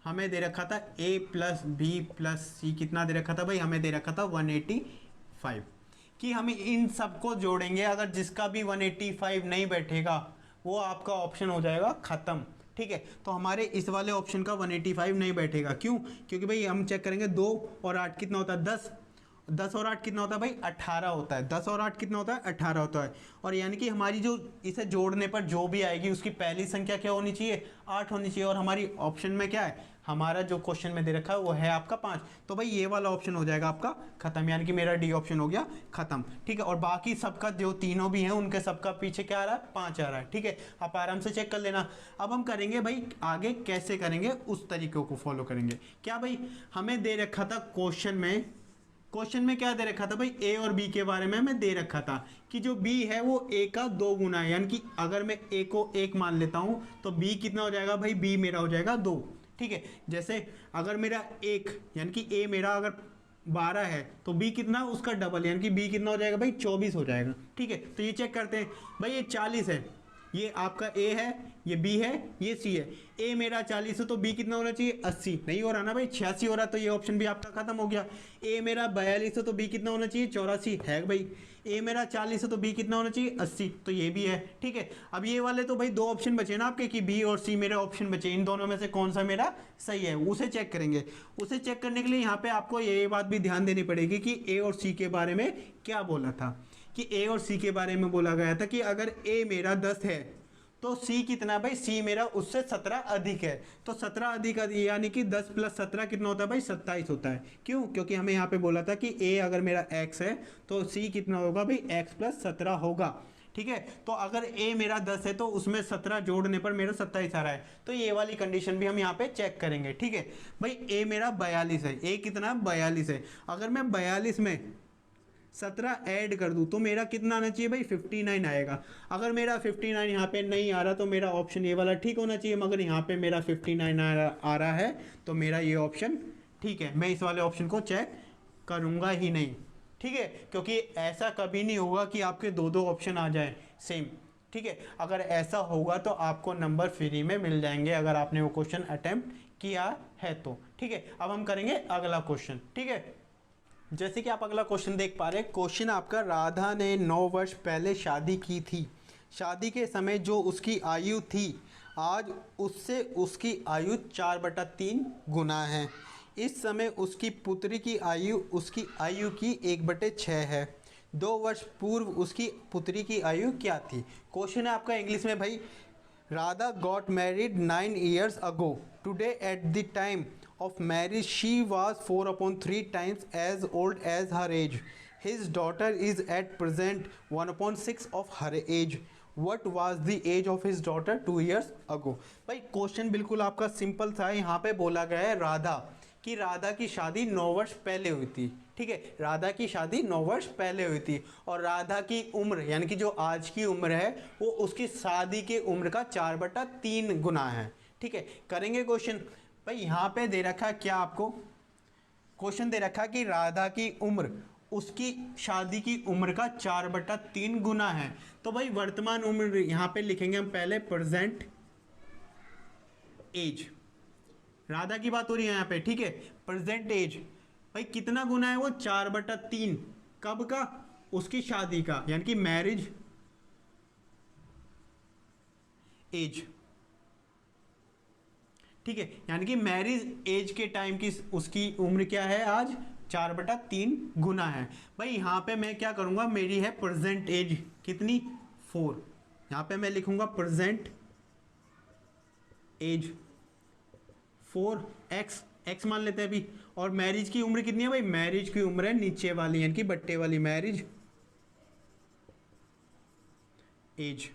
हमें दे रखा था a + b + c कितना दे रखा था भाई, हमें दे रखा था 185, कि हम इन सबको जोड़ेंगे। अगर जिसका भी 185 नहीं बैठेगा वो आपका ऑप्शन हो जाएगा ख़त्म, ठीक है। तो हमारे इस वाले ऑप्शन का 185 नहीं बैठेगा, क्यों, क्योंकि भाई हम चेक करेंगे 2 और 8 कितना होता है 10, 10 और 8 कितना होता है भाई 18 होता है, 10 और 8 कितना होता है 18 होता है। और यानी कि हमारी जो इसे जोड़ने पर जो भी आएगी उसकी पहली संख्या क्या होनी चाहिए, 8 होनी चाहिए। और हमारी ऑप्शन में क्या है, हमारा जो क्वेश्चन में दे रखा है वो है आपका 5, तो भाई ये वाला ऑप्शन हो जाएगा आपका खत्म, यानी कि मेरा डी ऑप्शन हो गया खत्म, ठीक है। और बाकी सबका जो तीनों भी हैं उनके सबका पीछे क्या आ रहा है 5 आ रहा है, ठीक है। आप आराम से चेक कर लेना। अब हम करेंगे भाई आगे कैसे करेंगे, उस तरीकों को फॉलो करेंगे। क्या भाई, हमें दे रखा था क्वेश्चन में क्या दे रखा था भाई, ए और बी के बारे में हमें दे रखा था कि जो बी है वो ए का 2 गुना है, यानी कि अगर मैं ए को 1 मान लेता हूँ तो बी कितना हो जाएगा भाई, बी मेरा हो जाएगा 2, ठीक है। जैसे अगर मेरा 1 यानी कि ए मेरा अगर 12 है तो बी कितना उसका डबल, यानी कि बी कितना हो जाएगा भाई 24 हो जाएगा, ठीक है। तो ये चेक करते हैं भाई, ये 40 है, ये आपका ए है, ये बी है, ये सी है। ए मेरा 40 है तो बी कितना होना चाहिए 80, नहीं हो रहा ना भाई 86 हो रहा, तो ये ऑप्शन भी आपका खत्म हो गया। ए मेरा 42 है तो बी कितना होना चाहिए 84 है भाई। ए मेरा 40 है तो बी कितना होना चाहिए 80, तो ये भी है, ठीक है। अब ये वाले तो भाई 2 ऑप्शन बचे ना आपके कि बी और सी मेरे ऑप्शन बचे, इन दोनों में से कौन सा मेरा सही है उसे चेक करेंगे। उसे चेक करने के लिए यहाँ पे आपको ये बात भी ध्यान देनी पड़ेगी कि ए और सी के बारे में क्या बोला था, कि ए और सी के बारे में बोला गया था कि अगर ए मेरा 10 है तो सी कितना भाई, सी मेरा उससे 17 अधिक है, तो 17 अधिक यानी कि 10 + 17 कितना होता है भाई 27 होता है। क्यों, क्योंकि हमें यहाँ पे बोला था कि ए अगर मेरा x है तो सी कितना होगा भाई x + 17 होगा, ठीक है। तो अगर ए मेरा 10 है तो उसमें 17 जोड़ने पर मेरा 27 आ रहा है, तो ये वाली कंडीशन भी हम यहाँ पे चेक करेंगे, ठीक है। भाई ए मेरा 42 है, ए कितना 42 है, अगर मैं 42 में 17 ऐड कर दूं तो मेरा कितना आना चाहिए भाई 59 आएगा। अगर मेरा 59 यहाँ पे नहीं आ रहा तो मेरा ऑप्शन ये वाला ठीक होना चाहिए, मगर यहाँ पे मेरा 59 आ रहा है तो मेरा ये ऑप्शन ठीक है, मैं इस वाले ऑप्शन को चेक करूँगा ही नहीं, ठीक है। क्योंकि ऐसा कभी नहीं होगा कि आपके 2 ऑप्शन आ जाए सेम, ठीक है। अगर ऐसा होगा तो आपको नंबर फ्री में मिल जाएंगे अगर आपने वो क्वेश्चन अटेम्प्ट किया है तो, ठीक है। अब हम करेंगे अगला क्वेश्चन, ठीक है। जैसे कि आप अगला क्वेश्चन देख पा रहे हैं, क्वेश्चन आपका, राधा ने 9 वर्ष पहले शादी की थी। शादी के समय जो उसकी आयु थी आज उससे उसकी आयु 4/3 गुना है। इस समय उसकी पुत्री की आयु उसकी आयु की 1/6 है। 2 वर्ष पूर्व उसकी पुत्री की आयु क्या थी। क्वेश्चन है आपका इंग्लिश में भाई, Radha got married 9 years ago. Today at the time of marriage she was 4/3 times as old as her age. His daughter is at present 1/6 of her age. What was the age of his daughter 2 years ago? भाई question बिल्कुल आपका simple सा है। यहाँ पे बोला गया है राधा कि राधा की शादी 9 वर्ष पहले हुई थी, ठीक है, राधा की शादी 9 वर्ष पहले हुई थी और राधा की उम्र यानी कि जो आज की उम्र है वो उसकी शादी की उम्र का 4/3 गुना है, ठीक है। करेंगे क्वेश्चन। भाई यहाँ पे दे रखा है क्या, आपको क्वेश्चन दे रखा है कि राधा की उम्र उसकी शादी की उम्र का 4/3 गुना है। तो भाई वर्तमान उम्र यहाँ पे लिखेंगे हम पहले प्रेजेंट एज, राधा की बात हो रही है यहाँ पे, ठीक है। प्रेजेंट एज भाई कितना गुना है वो, 4/3, कब का, उसकी शादी का, यानी कि मैरिज एज, ठीक है, यानी कि मैरिज एज के टाइम की उसकी उम्र क्या है आज, 4/3 गुना है। भाई यहाँ पे मैं क्या करूँगा, मेरी है प्रेजेंट एज कितनी, 4, यहाँ पे मैं लिखूँगा प्रेजेंट एज 4x, x मान लेते हैं अभी, और मैरिज की उम्र कितनी है भाई, मैरिज की उम्र है नीचे वाली यानी कि बट्टे वाली, मैरिज एज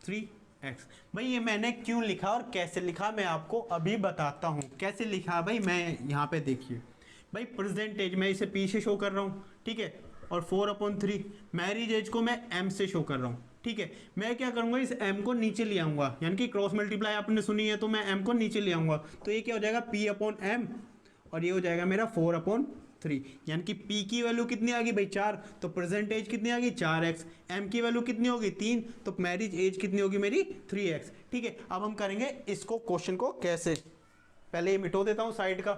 3x। भाई ये मैंने क्यों लिखा और कैसे लिखा मैं आपको अभी बताता हूँ कैसे लिखा। भाई मैं यहाँ पे देखिए, भाई प्रेजेंट एज मैं इसे पी से शो कर रहा हूँ, ठीक है, और 4/3 मैरिज एज को मैं m से शो कर रहा हूँ, ठीक है। मैं क्या करूँगा, इस m को नीचे ले आऊँगा, यानी कि क्रॉस मल्टीप्लाई आपने सुनी है तो मैं m को नीचे ले आऊँगा, तो ये क्या हो जाएगा p/m और ये हो जाएगा मेरा 4/3, यानी कि p की वैल्यू कितनी आ गई भाई 4, तो प्रेजेंट एज कितनी आ गई 4x, m की वैल्यू कितनी होगी 3, तो मैरिज एज कितनी होगी मेरी 3x, ठीक है। अब हम करेंगे इसको क्वेश्चन को कैसे, पहले ये मिटो देता हूँ साइड का।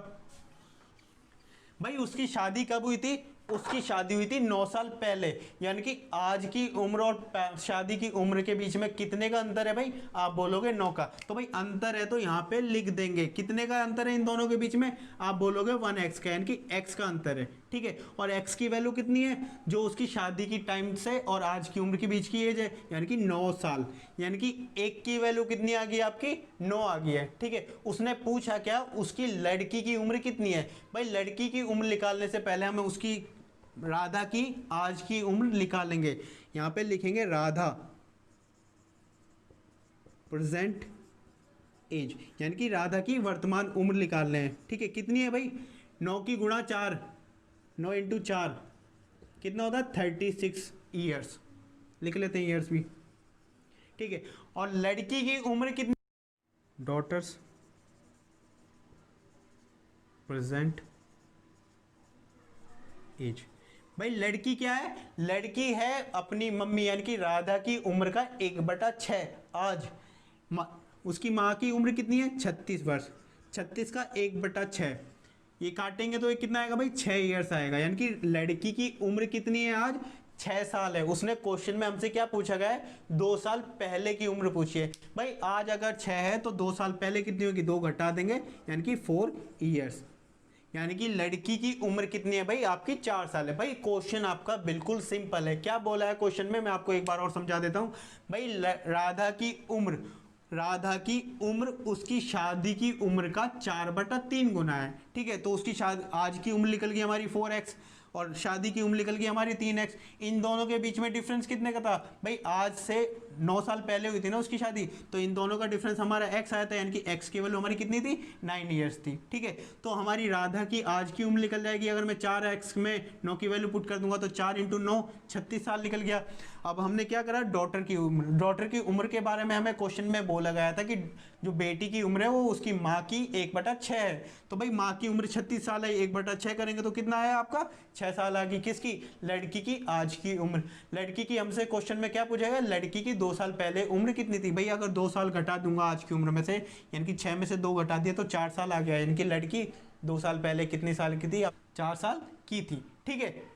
भाई उसकी शादी कब हुई थी, उसकी शादी हुई थी 9 साल पहले, यानी कि आज की उम्र और शादी की उम्र के बीच में कितने का अंतर है भाई, आप बोलोगे 9 का, तो भाई अंतर है तो यहाँ पे लिख देंगे कितने का अंतर है इन दोनों के बीच में, आप बोलोगे 1x का, यानी कि x का अंतर है, ठीक है। और x की वैल्यू कितनी है, जो उसकी शादी की टाइम से और आज की उम्र के बीच की एज है, यानी कि 9 साल, यानी कि एक की वैल्यू कितनी आ गई आपकी 9 आ गई है, ठीक है। उसने पूछा क्या, उसकी लड़की की उम्र कितनी है। भाई लड़की की उम्र निकालने से पहले हमें उसकी राधा की आज की उम्र निकालेंगे, यहां पे लिखेंगे राधा प्रेजेंट एज, यानी कि राधा की वर्तमान उम्र निकाल रहे हैं, ठीक है। कितनी है भाई, 9 की गुणा 4, 9 × 4 कितना होता है 36 ईयर्स, लिख लेते हैं ईयर्स भी, ठीक है। और लड़की की उम्र कितनी, डॉटर्स प्रेजेंट एज। भाई लड़की क्या है, लड़की है अपनी मम्मी यानी कि राधा की उम्र का 1/6 आज, उसकी माँ की उम्र कितनी है 36 वर्ष, 36 का 1/6, ये काटेंगे तो ये कितना आएगा भाई 6 ईयर्स आएगा, यानी कि लड़की की उम्र कितनी है आज 6 साल है। उसने क्वेश्चन में हमसे क्या पूछा गया है, 2 साल पहले की उम्र पूछी है। भाई आज अगर 6 है तो 2 साल पहले कितनी होगी, 2 घटा देंगे यानी कि 4 ईयर्स, यानी कि लड़की की उम्र कितनी है भाई आपकी 4 साल है। भाई क्वेश्चन आपका बिल्कुल सिंपल है, क्या बोला है क्वेश्चन में मैं आपको एक बार और समझा देता हूं। भाई राधा की उम्र उसकी शादी की उम्र का 4/3 गुना है, ठीक है। तो उसकी शादी आज की उम्र निकल गई हमारी 4x और शादी की उम्र निकल गई हमारी 3x, इन दोनों के बीच में डिफरेंस कितने का था भाई, आज से 9 साल पहले हुई थी ना उसकी शादी, तो इन दोनों का डिफरेंस हमारा x आया था, यानी कि x की वैल्यू हमारी कितनी थी 9 ईयर्स थी, ठीक है। तो हमारी राधा की आज की उम्र निकल जाएगी, अगर मैं 4x में 9 की वैल्यू पुट कर दूंगा तो 4 × 9 36 साल निकल गया। अब हमने क्या करा, डॉटर की उम्र के बारे में हमें क्वेश्चन में बोला गया था कि जो बेटी की उम्र है वो उसकी माँ की 1/6 है, तो भाई माँ की उम्र 36 साल है, 1/6 करेंगे तो कितना आया आपका 6 साल आ गई, किसकी, लड़की की आज की उम्र। लड़की की हमसे क्वेश्चन में क्या पूछेगा, लड़की की 2 साल पहले उम्र कितनी थी। भाई अगर 2 साल घटा दूंगा आज की उम्र में से, यानी कि 6 में से 2 घटा दिया तो 4 साल आ गया, यानी कि लड़की 2 साल पहले कितने साल की थी, 4 साल की थी, ठीक है।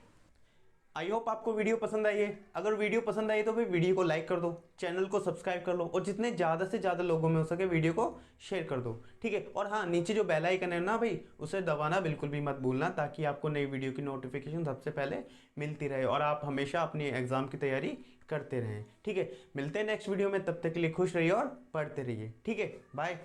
आई होप आपको वीडियो पसंद आई है। अगर वीडियो पसंद आई तो फिर वीडियो को लाइक कर दो, चैनल को सब्सक्राइब कर लो और जितने ज़्यादा से ज़्यादा लोगों में हो सके वीडियो को शेयर कर दो, ठीक है। और हाँ, नीचे जो बेल आइकन है ना भाई, उसे दबाना बिल्कुल भी मत भूलना, ताकि आपको नई वीडियो की नोटिफिकेशन सबसे पहले मिलती रहे और आप हमेशा अपनी एग्जाम की तैयारी करते रहें, ठीक है। मिलते हैं नेक्स्ट वीडियो में, तब तक के लिए खुश रहिए और पढ़ते रहिए, ठीक है। बाय।